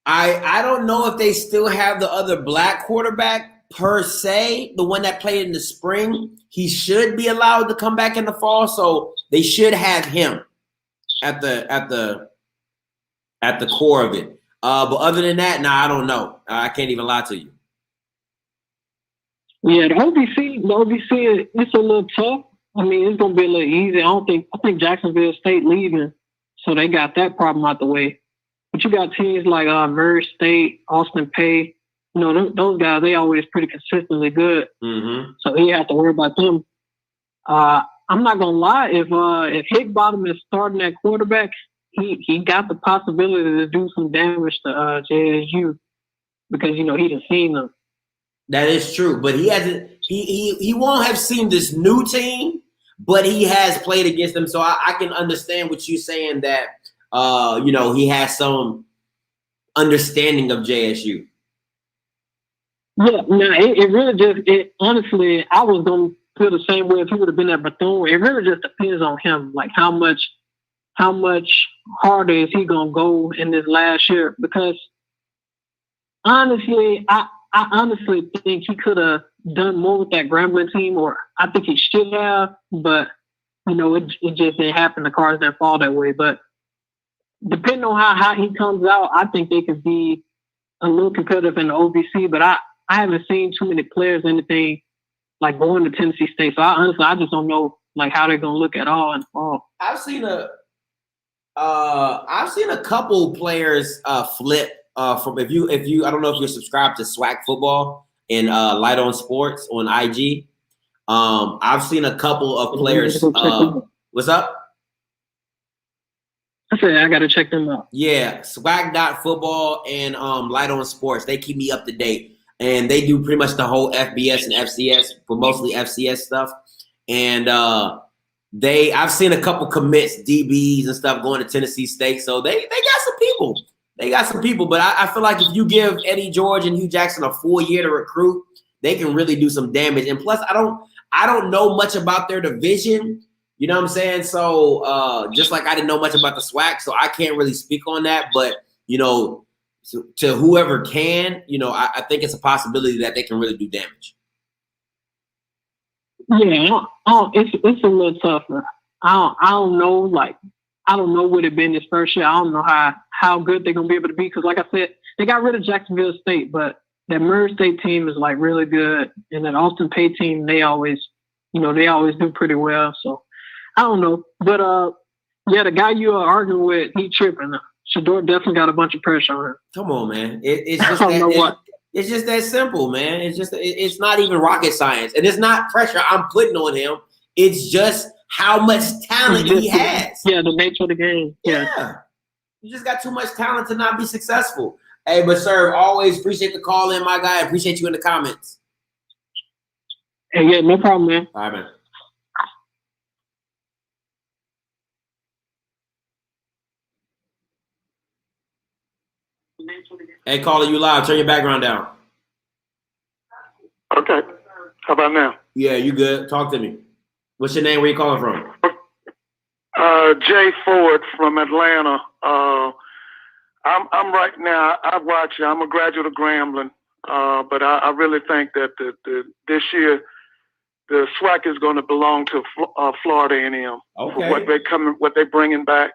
I don't know if they still have the other black quarterback per se, the one that played in the spring. He should be allowed to come back in the fall, so they should have him at the core of it. But other than that, I don't know. I can't even lie to you. Yeah, the OVC, it's a little tough. I mean, it's gonna be a little easy. I think Jacksonville State leaving, so they got that problem out the way. But you got teams like Murray State, Austin Peay. You know, those guys, they always pretty consistently good. Mm-hmm. So he have to worry about them. I'm not gonna lie, if Hickbottom is starting at quarterback, he got the possibility to do some damage to JSU because he done seen them. That is true, but he hasn't. He won't have seen this new team, but he has played against them. So I can understand what you're saying that he has some understanding of JSU. Yeah, no, it really honestly, I was gonna feel the same way if he would have been at Bethune. It really just depends on him, like how much harder is he gonna go in this last year? Because honestly, I honestly think he could have done more with that Grambling team, or I think he should have, but it just didn't happen. The cards didn't fall that way. But depending on how he comes out, I think they could be a little competitive in the OVC. But I haven't seen too many players anything like going to Tennessee State. So I just don't know like how they're gonna look at all in the fall. I've seen a couple players flip from if you I don't know if you're subscribed to SWAC football and Light on Sports on IG. I've seen a couple of players. What's up? I said I gotta check them out. Yeah, SWAC.football and Light on Sports. They keep me up to date, and they do pretty much the whole FBS and FCS, but mostly FCS stuff. And I've seen a couple commits, DBs and stuff going to Tennessee State. So they got some people. They got some people, but I feel like if you give Eddie George and Hugh Jackson a full year to recruit, they can really do some damage. And plus, I don't know much about their division. You know what I'm saying? So just like I didn't know much about the SWAC, so I can't really speak on that. But, you know, to whoever can, you know, I think it's a possibility that they can really do damage. Yeah, it's a little tougher. I don't know, like, I don't know what it been this first year. I don't know how good they're gonna be able to be, because like I said, they got rid of Jacksonville State, but that Murray State team is like really good, and that Austin Peay team, they always do pretty well. So I don't know, but yeah, the guy you are arguing with, he tripping. Shedeur definitely got a bunch of pressure on him. Come on, man. It's just it's just that simple, man. It's not even rocket science, and it's not pressure I'm putting on him. It's just how much talent he has. Yeah, the nature of the game. Yeah. You just got too much talent to not be successful. Hey, but sir, always appreciate the call in, my guy. Appreciate you in the comments. Hey, yeah, no problem, man. All right, man. Hey, caller, you live. Turn your background down. Okay. How about now? Yeah, you good. Talk to me. What's your name? Where you calling from? Jay Ford from Atlanta. I'm right now. I'm a graduate of Grambling, but I really think that this year the SWAC is going to belong to Florida A&M. Okay. For what they bringing back.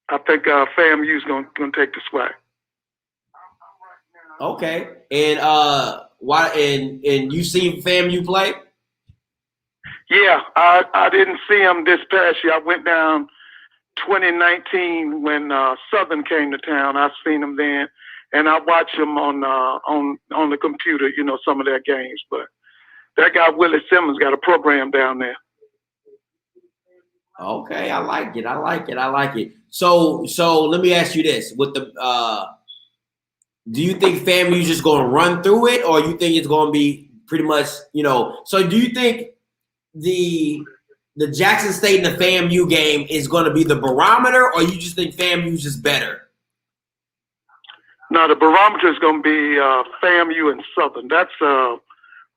I think FAMU is going to take the SWAC. Okay. And why? And you seen FAMU play? Yeah, I didn't see them this past year. I went down 2019 when Southern came to town. I seen them then, and I watched them on the computer. You know, some of their games. But that guy Willie Simmons got a program down there. Okay, I like it. So let me ask you this: with the do you think FAMU is just going to run through it, or you think it's going to be pretty much, you know? So do you think the Jackson State and the FAMU game is going to be the barometer, or you just think FAMU is just better? No, the barometer is going to be FAMU and Southern. That's a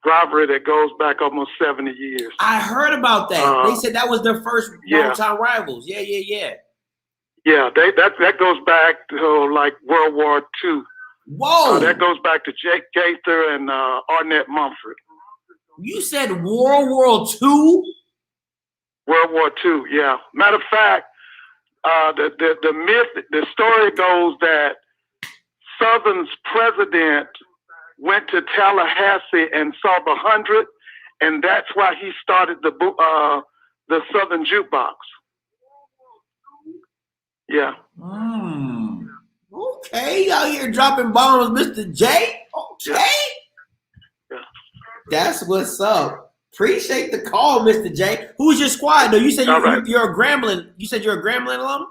rivalry that goes back almost 70 years. I heard about that. They said that was their first long-time rivals. Yeah. Yeah, that goes back to like World War II. Whoa! That goes back to Jake Gaither and Arnett Mumford. You said World War II? World War II, yeah. Matter of fact, the story goes that Southern's president went to Tallahassee and saw the 100, and that's why he started the Southern Jukebox. Yeah. Okay, out here dropping bombs, Mr. J. Okay. Yeah. That's what's up. Appreciate the call, Mr. J. Who's your squad? No, you said you're a Grambling. You said you're a Grambling alum?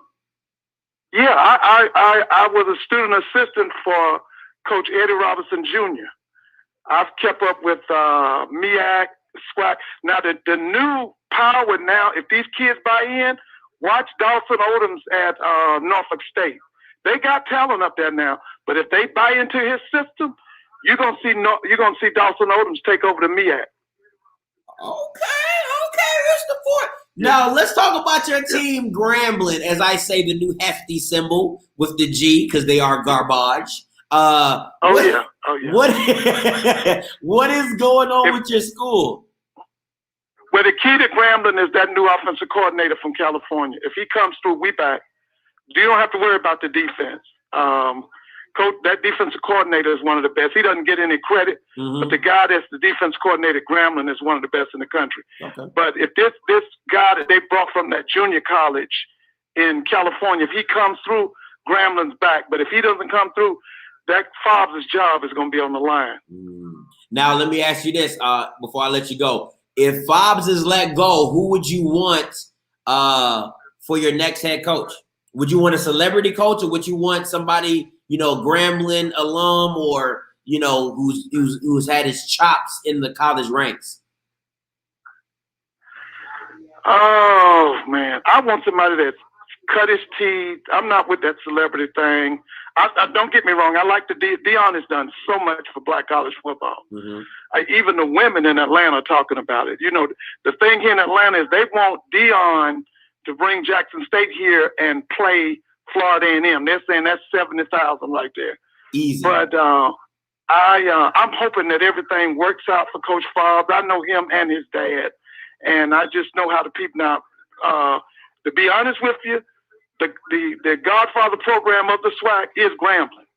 Yeah, I was a student assistant for Coach Eddie Robinson Jr. I've kept up with MEAC, SWAC. Now, the new power now, if these kids buy in, watch Dawson Odoms at Norfolk State. They got talent up there now, but if they buy into his system, you're gonna see Dawson Odoms take over the MEAC. Okay, Mr. Ford. Now let's talk about your team, Grambling, as I say the new hefty symbol with the G because they are garbage. Yeah. What is going on with your school? Well, the key to Grambling is that new offensive coordinator from California. If he comes through, we back. You don't have to worry about the defense. Coach, that defensive coordinator is one of the best. He doesn't get any credit, but the guy that's the defense coordinator at Grambling is one of the best in the country. Okay. But if this guy that they brought from that junior college in California, if he comes through, Grambling's back. But if he doesn't come through, that Fobbs' job is going to be on the line. Now, let me ask you this before I let you go. If Fobbs is let go, who would you want for your next head coach? Would you want a celebrity coach, or would you want somebody, Grambling alum, or who's had his chops in the college ranks? Oh man, I want somebody that's cut his teeth. I'm not with that celebrity thing. I don't get me wrong. I like Deion has done so much for black college football. Even the women in Atlanta are talking about it. The thing here in Atlanta is they want Deion to bring Jackson State here and play Florida A&M. They're saying that's 70,000 right there. Easy. But I'm hoping that everything works out for Coach Fobbs. I know him and his dad, and I just know how the people now. To be honest with you, the Godfather program of the SWAC is Grambling.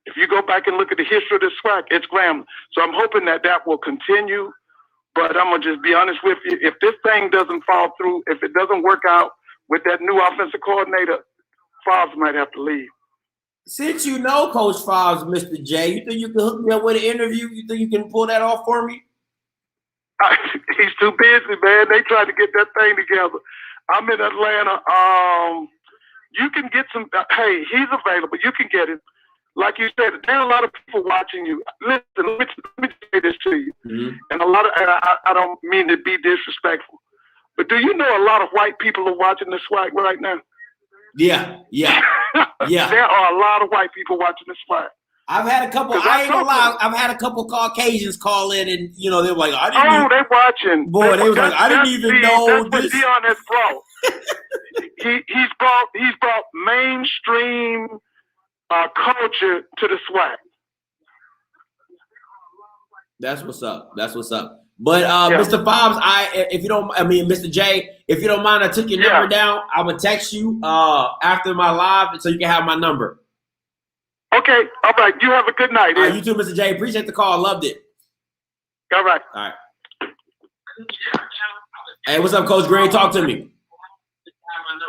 If you go back and look at the history of the SWAC, it's Grambling. So I'm hoping that will continue. But I'm going to just be honest with you. If this thing doesn't fall through, if it doesn't work out with that new offensive coordinator, Fobbs might have to leave. Since you know Coach Fobbs, Mr. J, you think you can hook me up with an interview? You think you can pull that off for me? He's too busy, man. They tried to get that thing together. I'm in Atlanta. You can get some. Hey, he's available. You can get it. Like you said, there are a lot of people watching you. Listen, let me say this to you. And I don't mean to be disrespectful, but do you know a lot of white people are watching the SWAC right now? Yeah. There are a lot of white people watching the SWAC. I've had a couple. I ain't gonna lie. I've had a couple Caucasians call in, and they're like, "I didn't." Oh, they're watching. Boy, they was like, "I didn't even know that's this." What Deion has brought. He's brought mainstream culture to the SWAC. That's what's up. But Mr. Fobbs, Mr. J, if you don't mind, I took your number down. I'm gonna text you after my live, so you can have my number. Okay, all right. You have a good night. All right, you too, Mr. J. Appreciate the call. Loved it. All right. Hey, what's up, Coach Green? Talk to me.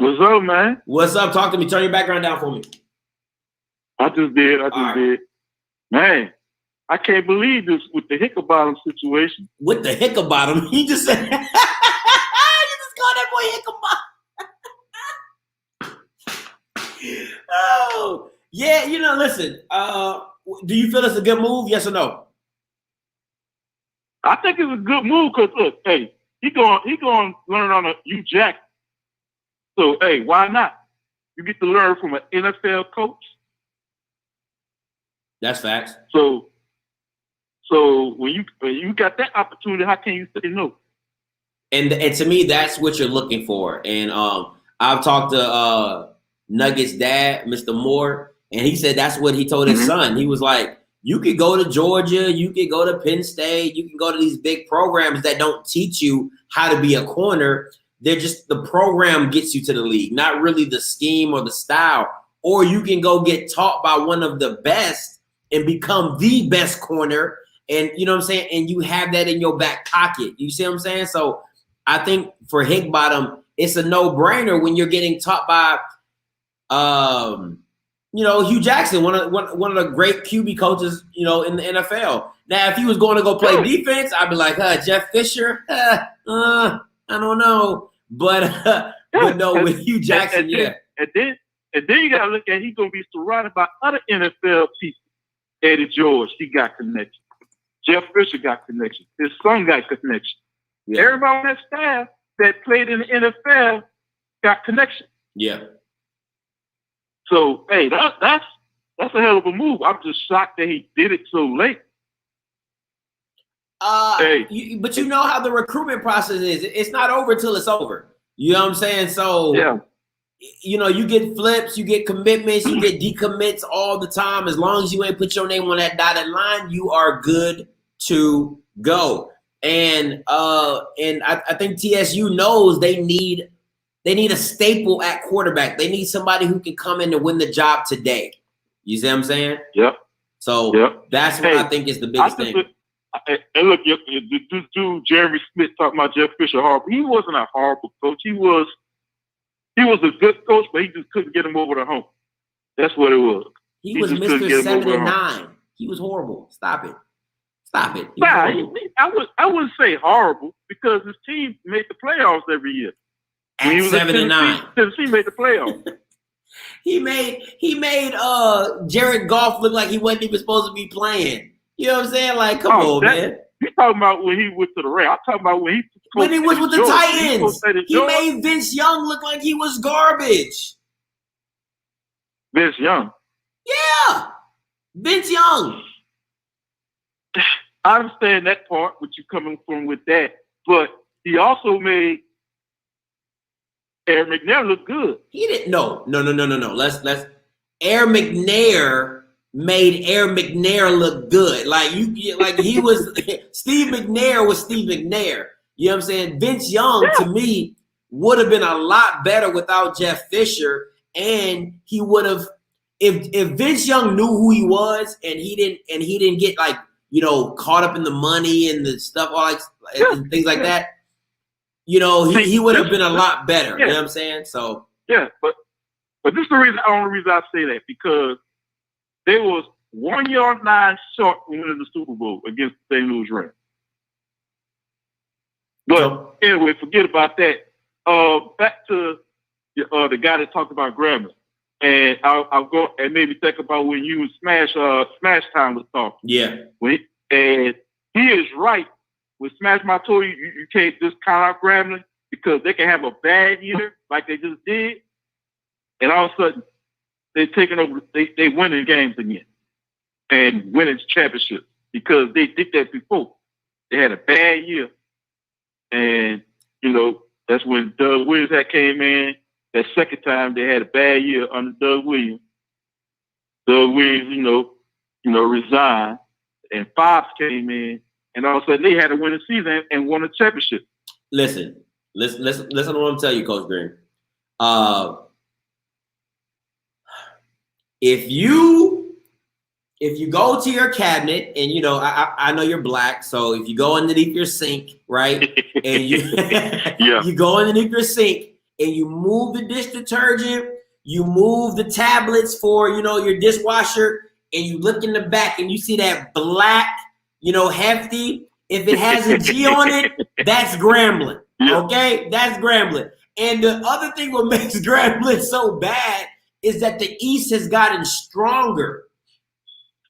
What's up, man? What's up? Talk to me. Turn your background down for me. I just did. Man, I can't believe this with the Hickbottom situation. With the Hickbottom? He just said, you just called that boy Hickbottom. Oh. Yeah, listen, do you feel it's a good move, yes or no? I think it's a good move because, look, hey, he going to learn on a Hugh Jackson. So, hey, why not? You get to learn from an NFL coach. That's facts. So when you got that opportunity, how can you say no? And to me, that's what you're looking for. And I've talked to Nuggets' dad, Mr. Moore, and he said that's what he told his son. He was like, you could go to Georgia, you could go to Penn State, you can go to these big programs that don't teach you how to be a corner. They're just, the program gets you to the league, not really the scheme or the style. Or you can go get taught by one of the best and become the best corner. And you know what I'm saying? And you have that in your back pocket. You see what I'm saying? So I think for Hickbottom, it's a no-brainer when you're getting taught by Hugh Jackson, one of the great QB coaches, in the NFL. Now, if he was going to go play defense, I'd be like, Jeff Fisher, I don't know. But no, with Hugh Jackson, And then you got to look at, he's going to be surrounded by other NFL people. Eddie George, he got connection. Jeff Fisher got connection. His son got connection. Yeah. Everybody on that staff that played in the NFL got connection. Yeah. So, hey, that's a hell of a move. I'm just shocked that he did it so late. But you know how the recruitment process is. It's not over till it's over. You know what I'm saying? So, yeah. You get flips, you get commitments, you get decommits all the time. As long as you ain't put your name on that dotted line, you are good to go. And I think TSU knows they need a staple at quarterback. They need somebody who can come in and win the job today. You see what I'm saying? Yep. So that's what I think is the biggest thing. And look, this dude Jeremy Smith talking about Jeff Fisher horrible. He wasn't a horrible coach. He was a good coach, but he just couldn't get him over the hump. That's what it was. He was Mr. 7-9. He was horrible. Stop it. Nah, I wouldn't say horrible because his team made the playoffs every year. At 7-9. Tennessee made the playoffs. He made Jared Goff look like he wasn't even supposed to be playing. You know what I'm saying? Like, come on, man. You're talking about when he went to the Rams. I'm talking about when he was with the Titans. He made Vince Young look like he was garbage. Vince Young? Yeah. Vince Young. I understand that part, what you're coming from with that. But he also made Aaron McNair look good. He didn't. No. Let's. Aaron McNair made Aaron McNair look good. Like he was Steve McNair was Steve McNair. You know what I'm saying? Vince Young to me would have been a lot better without Jeff Fisher, and he would have if Vince Young knew who he was and he didn't get like, you know, caught up in the money and the stuff and things like that. You know, he would have been a lot better. You know what I'm saying? So but this is the only reason I say that, because they was 1 yard line short from winning the Super Bowl against the St. Louis Rams. But anyway, forget about that. Back to the guy that talked about Grambling, and I'll go and maybe think about when you Smash Time was talking. Yeah, and he is right. With Smash My Toy, you can't just count out Grambling because they can have a bad year like they just did, and all of a sudden they're taking over. They winning games again and winning championships because they did that before. They had a bad year, and you know that's when Doug Williams came in. That second time they had a bad year under Doug Williams. Doug Williams, you know, resigned, and Fobbs came in. And all of a sudden, they had to win a season and won a championship. Listen to what I'm telling you, Coach Green. If you go to your cabinet, and you know, I know you're black, so if you go underneath your sink, right, and you go underneath your sink and you move the dish detergent, you move the tablets for, you know, your dishwasher, and you look in the back and you see that black, you know, hefty. If it has a G on it, that's Grambling. Okay? That's Grambling. And the other thing what makes Grambling so bad is that the East has gotten stronger.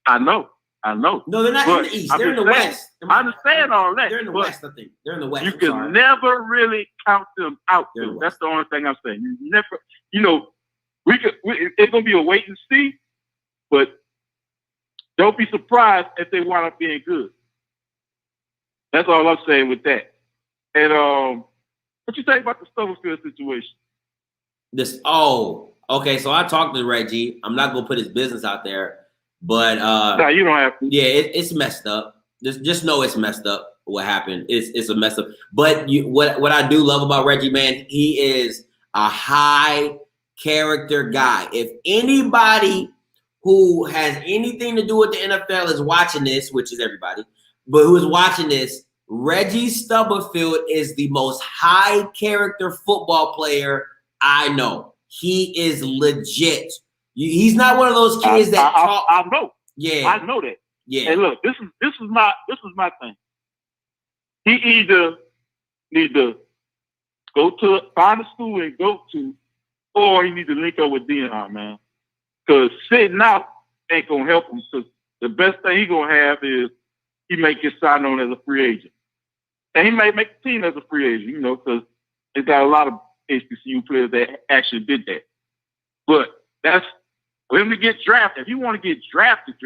I know. No, they're not in the East. They're in the West. I understand all that. They're in the West, I think. They're in the West. You can never really count them out. That's the only thing I'm saying. You never, you know, it's going to be a wait and see, but don't be surprised if they wind up being good. That's all I'm saying with that. And what you think about the Stubblefield situation? Okay. So I talked to Reggie. I'm not gonna put his business out there, but no, you don't have to. Yeah, it's messed up. Just know it's messed up. What happened? It's a mess up. But what I do love about Reggie, man, he is a high character guy. If anybody who has anything to do with the NFL is watching this, which is everybody, but who is watching this, Reggie Stubblefield is the most high character football player I know. He is legit. He's not one of those kids that talk. I know. Yeah, I know that. Yeah. And look, this is my thing. He either need to find a school and go to, or he need to link up with Dion, man. Because sitting out ain't gonna help him. Because the best thing he gonna have is he may get signed on as a free agent, and he may make the team as a free agent. You know, because they got a lot of HBCU players that actually did that. But that's for him to get drafted. If you want to get drafted,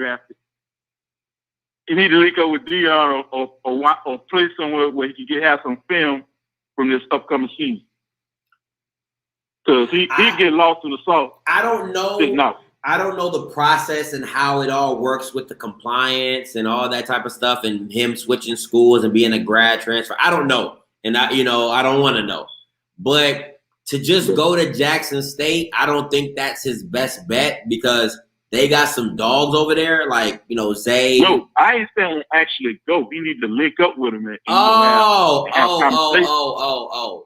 you need to link up with Dion or play somewhere where he can have some film from this upcoming season. Because he get lost in the sauce. I don't know the process and how it all works with the compliance and all that type of stuff, and him switching schools and being a grad transfer. I don't know, and I don't want to know. But to just go to Jackson State, I don't think that's his best bet, because they got some dogs over there, like, you know, Zay. No, I ain't saying actually go. We need to link up with him. And Oh.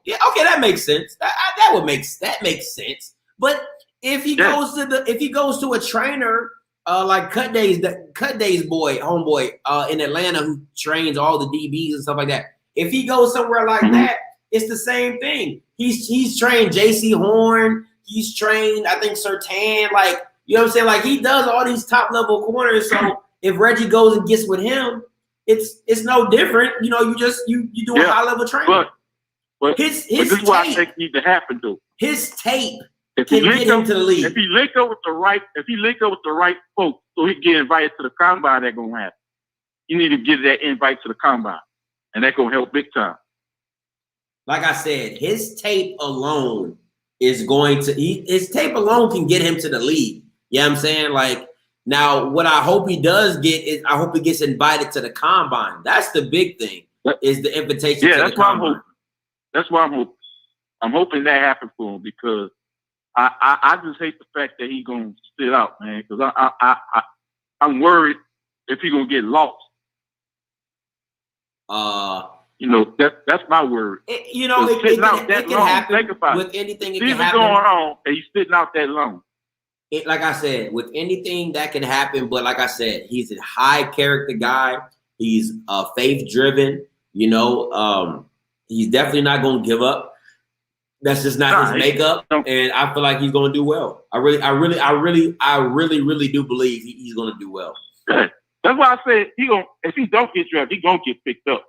Yeah, okay, that makes sense. That makes sense. But if he goes to a trainer like Cut Day's homeboy in Atlanta who trains all the DBs and stuff like that, if he goes somewhere like that, it's the same thing. He's trained J.C. Horn. He's trained, I think, Surtain. Like, you know what I'm saying? Like, he does all these top level corners. So if Reggie goes and gets with him, it's no different. You know, you do a high level training. But this is what I think needs to happen though. His tape can get him to the league. If he link up with the right folks, so he can get invited to the combine, that's gonna happen. You need to get that invite to the combine, and that's gonna help big time. Like I said, his tape alone is going to his tape alone can get him to the league. You know what I'm saying? Like, now what I hope he does get is I hope he gets invited to the combine. That's the big thing, is the invitation to the combine. That's why I'm hoping. I'm hoping that happens for him because I just hate the fact that he's gonna sit out, man. Because I'm worried if he's gonna get lost. You know, that's my worry. It can happen. Think about with anything. It can happen. Going on, and he's sitting out that long. Like I said, with anything that can happen. But like I said, he's a high character guy. He's faith driven. You know, he's definitely not going to give up. That's just not his makeup, and I feel like he's going to do well. I really do believe he's going to do well. That's why I said if he don't get drafted, he's going to get picked up.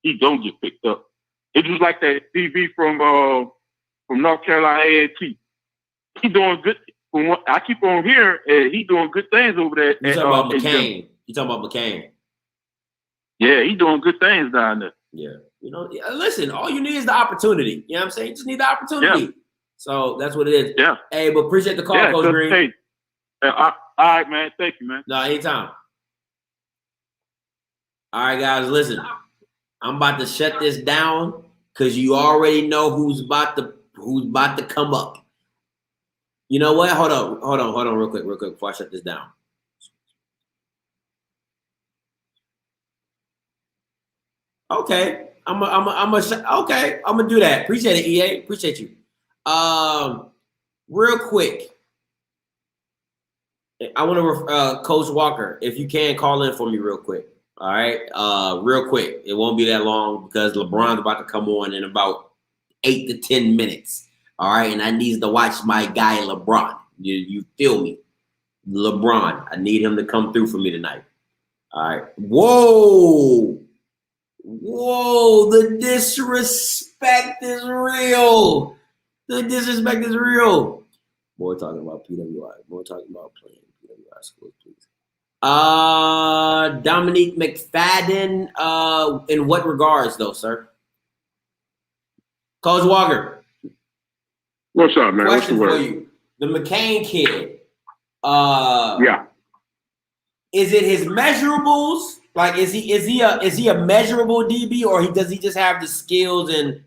He don't get picked up. It's just like that DB from North Carolina A&T. He doing good. From what I keep on hearing, he doing good things over there. You talking about McCain? You talking about McCain? Yeah, he doing good things down there. Yeah, you know. Listen, all you need is the opportunity. You know what I'm saying? You just need the opportunity. Yeah. So that's what it is. Yeah. Hey, but appreciate the call, Coach Green. Hey, all right, man. Thank you, man. No, anytime. All right, guys. Listen. I'm about to shut this down because you already know who's about to come up. You know what? Hold on, real quick, before I shut this down. Okay, I'm gonna do that. Appreciate it, EA. Appreciate you. Real quick, I want to Coach Walker, if you can call in for me real quick. All right, real quick. It won't be that long because LeBron's about to come on in about 8 to 10 minutes. All right, and I need to watch my guy LeBron. You feel me? LeBron. I need him to come through for me tonight. All right. Whoa, the disrespect is real. The disrespect is real. More talking about PWI. More talking about playing PWI schools, please. Dominique McFadden, in what regards though, sir? Coach Walker. What's up, man? Question for you. The McCain kid. Yeah. Is it his measurables? Like, is he a measurable DB, or does he just have the skills? And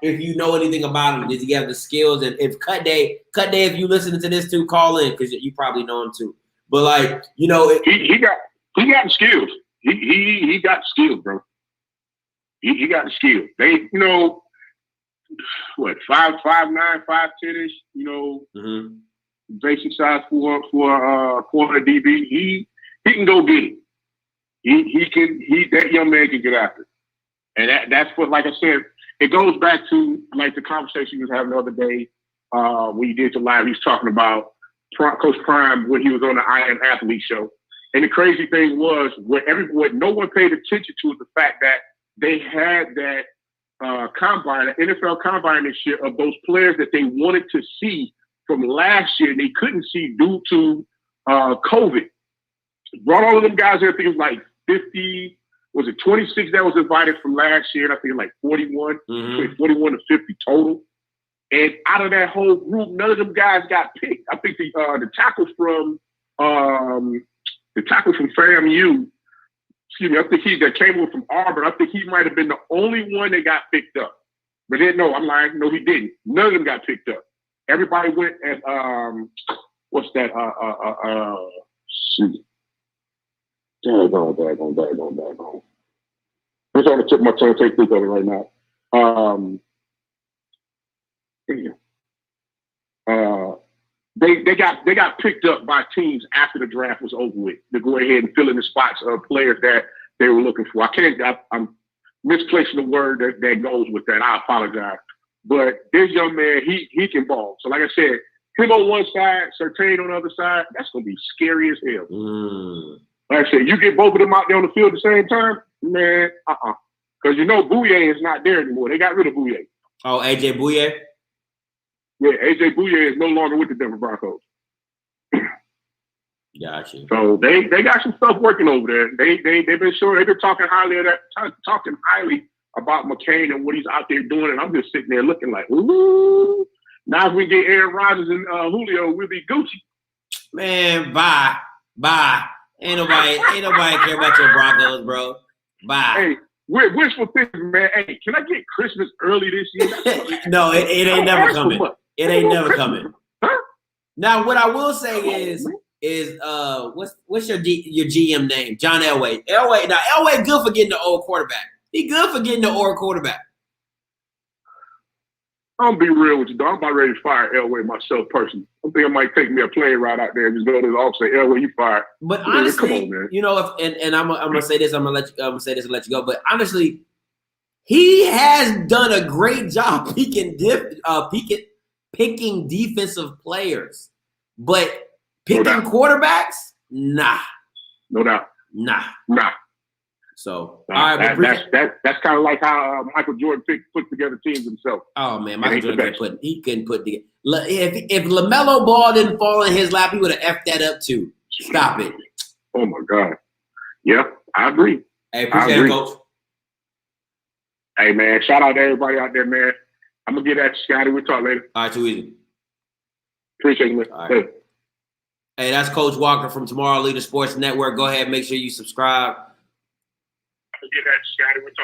if you know anything about him, does he have the skills? And if Cut Day, if you listening to this too, call in because you probably know him too. But like, you know, he got the skills. He got the skills, bro. He got the skills. They, you know, what 5'9", 5'10", you know, basic size for corner DB. He can go get it. That young man can get after it. And that's what, like I said, it goes back to like the conversation we was having the other day when you did the live. He was talking about Coach Prime when he was on the I Am Athlete show. And the crazy thing was what no one paid attention to is the fact that they had that combine, an NFL combine this year of those players that they wanted to see from last year and they couldn't see due to COVID. Brought all of them guys there. I think it was like 50, was it 26 that was invited from last year? And I think like 41, 41 to 50 total. And out of that whole group, none of them guys got picked. I think the tackle from FAMU, excuse me, I think he that came over from Auburn. I think he might have been the only one that got picked up. But then no, I'm lying. No, he didn't. None of them got picked up. Everybody went at what's that? Shoot. Daggone. It's on the tip of my tongue. Take think of it right now. They got picked up by teams after the draft was over with to go ahead and fill in the spots of players that they were looking for. I'm misplacing the word that goes with that. I apologize. But this young man, he can ball. So like I said, him on one side, Surtain on the other side, that's going to be scary as hell. Like I said, you get both of them out there on the field at the same time, man, Because Bouye is not there anymore. They got rid of Bouye. Oh, A.J. Bouye? Yeah, A.J. Bouye is no longer with the Denver Broncos. Gotcha. So they got some stuff working over there. They've been talking highly about McCain and what he's out there doing, and I'm just sitting there looking like, ooh. Now if we get Aaron Rodgers and Julio, we'll be Gucci. Man, bye. Ain't nobody care about your Broncos, bro. Bye. Hey, wishful thinking, man. Hey, can I get Christmas early this year? No, it ain't never coming. It ain't never coming. Huh? Now, what I will say is what's your GM name? John Elway. Elway good for getting the old quarterback. He good for getting the old quarterback. I'm gonna be real with you, dog. I'm about ready to fire Elway myself personally. I think I might take me a plane ride out there and just go to the office and say, Elway, you fired. But man, honestly, come on, man. And I'm gonna say this, I'm gonna say this and let you go. But honestly, he has done a great job picking defensive players. But picking quarterbacks, nah. No doubt. Nah. So, all right, that's kind of like how Michael Jordan put together teams himself. Oh man, Michael Jordan couldn't put together. If LaMelo Ball didn't fall in his lap, he would have effed that up too. Stop it. Oh my God. Yeah, I agree. Hey, appreciate it, Coach. Hey man, shout out to everybody out there, man. I'm gonna get at you, Scotty. We'll talk later. All right, too easy. Appreciate you, man. All right. Hey, that's Coach Walker from Tomorrow Leader Sports Network. Go ahead, make sure you subscribe.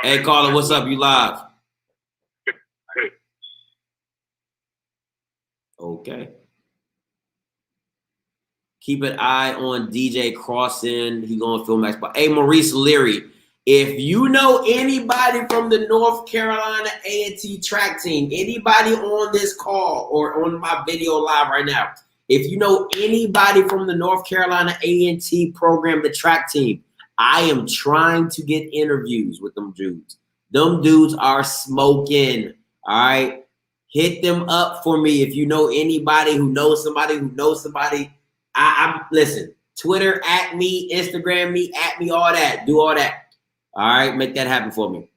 Hey, caller, what's up? You live? Okay. Keep an eye on DJ Crossin. He gonna film that spot. Hey, Maurice Leary, if you know anybody from the North Carolina A&T track team, anybody on this call or on my video live right now, if you know anybody from the North Carolina A&T program, the track team, I am trying to get interviews with them dudes. Them dudes are smoking. All right. Hit them up for me if you know anybody who knows somebody who knows somebody. I'm listen, Twitter at me, Instagram me, at me, all that. Do all that. All right. Make that happen for me.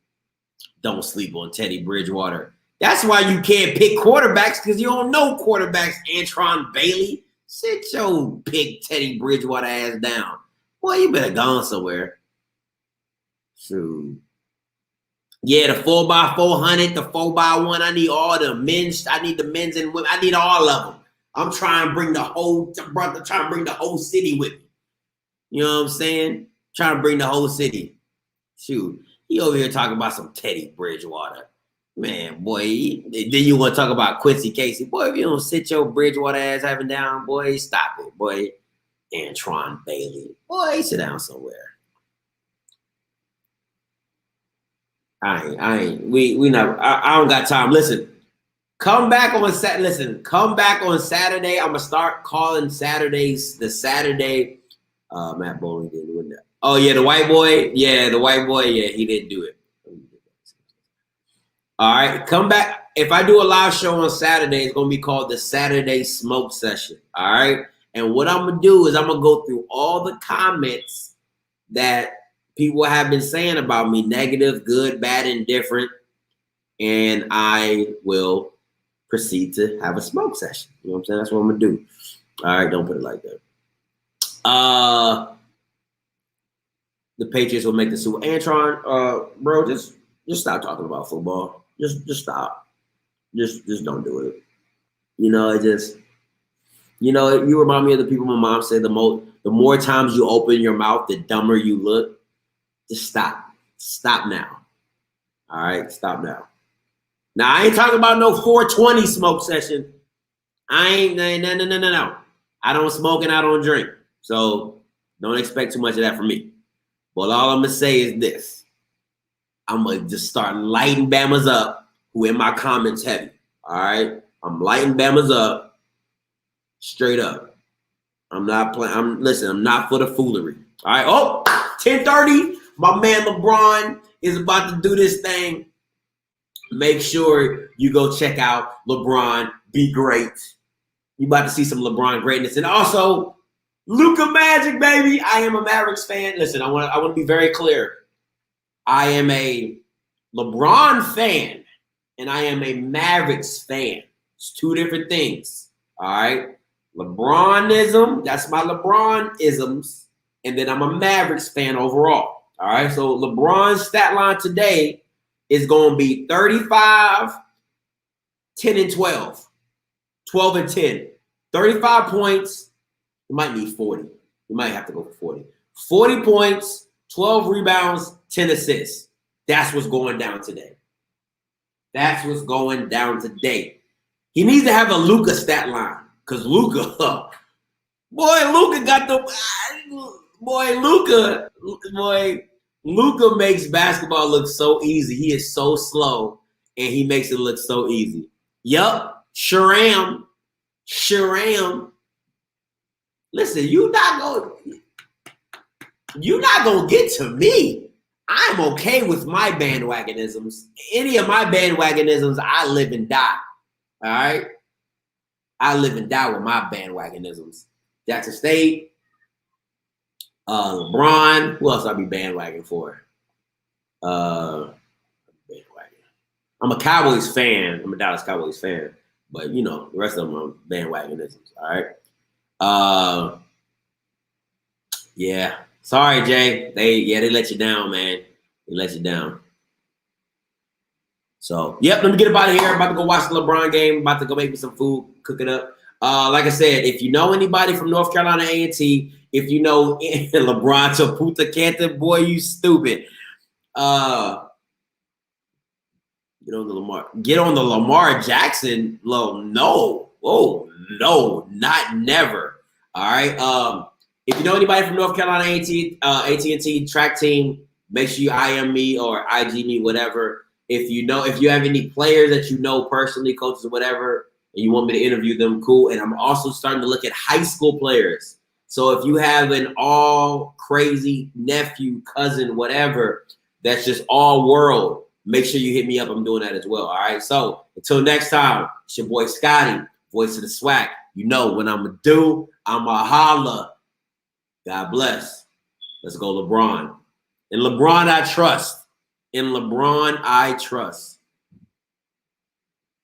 Don't sleep on Teddy Bridgewater. That's why you can't pick quarterbacks, because you don't know quarterbacks. Antron Bailey. Sit your big Teddy Bridgewater ass down. Boy, you better gone somewhere. Shoot. Yeah, the 4x400, the 4x1. I need all the men's. I need the men's and women. I need all of them. I'm trying to bring the whole city with me. You know what I'm saying? Trying to bring the whole city. Shoot. He over here talking about some Teddy Bridgewater. Man, boy. Then you want to talk about Quincy Casey. Boy, if you don't sit your Bridgewater ass having down, boy, stop it, boy. Antron Bailey. Boy, sit down somewhere. I don't got time. Listen, come back on Saturday. I'm gonna start calling Saturdays the Saturday. Matt Bowling didn't win that. Oh yeah, the white boy. Yeah, he didn't do it. All right, come back. If I do a live show on Saturday, it's gonna be called the Saturday Smoke Session. All right. And what I'm going to do is I'm going to go through all the comments that people have been saying about me, negative, good, bad, indifferent, and I will proceed to have a smoke session. You know what I'm saying? That's what I'm going to do. All right, don't put it like that. The Patriots will make the Super Bowl. Antron, bro, just stop talking about football. Just stop. Just don't do it. You remind me of the people my mom said, the more times you open your mouth, the dumber you look. Just stop. Stop now. All right, stop now. Now, I ain't talking about no 420 smoke session. No. I don't smoke and I don't drink. So don't expect too much of that from me. But all I'm going to say is this. I'm going to just start lighting Bammers up who in my comments heavy. All right? I'm lighting Bammers up straight up. I'm not playing. Listen, I'm not for the foolery. All right? Oh, 10:30. My man LeBron is about to do this thing. Make sure you go check out LeBron Be Great. You about to see some LeBron greatness. And also, Luka Magic, baby. I am a Mavericks fan. Listen, I want to be very clear. I am a LeBron fan, and I am a Mavericks fan. It's two different things. All right? LeBronism, that's my LeBron-isms. And then I'm a Mavericks fan overall. All right? So LeBron's stat line today is going to be 35, 10, and 12. 12 and 10. 35 points. You might need 40. You might have to go for 40. 40 points, 12 rebounds, 10 assists. That's what's going down today. That's what's going down today. He needs to have a Luka stat line. Because Luka got the Luka makes basketball look so easy. He is so slow, and he makes it look so easy. Yup, sure am. Listen, you're not gonna get to me. I'm okay with my bandwagonisms. Any of my bandwagonisms, I live and die. All right? I live and die with my bandwagonisms. Jackson State, LeBron. Who else I be bandwagon for? Bandwagon. I'm a Cowboys fan. I'm a Dallas Cowboys fan. But, you know, the rest of them are bandwagonisms. All right? Yeah. Sorry, Jay. They let you down, man. They let you down. So, yep, let me get up out of here. I'm about to go watch the LeBron game. I'm about to go make me some food, cook it up. Like I said, if you know anybody from North Carolina A&T, if you know LeBron to Punta Cana, boy, you stupid. Get on the Lamar Jackson. No. Oh, no, not never. All right. If you know anybody from North Carolina AT&T track team, make sure you IM me or IG me, whatever. If you have any players that you know personally, coaches or whatever, and you want me to interview them, cool. And I'm also starting to look at high school players. So if you have an all crazy nephew, cousin, whatever, that's just all world, make sure you hit me up. I'm doing that as well. All right. So until next time, it's your boy Scotty, voice of the SWAC. You know when I'm going to do, I'm going to holla. God bless. Let's go LeBron. In LeBron, I trust. In LeBron, I trust.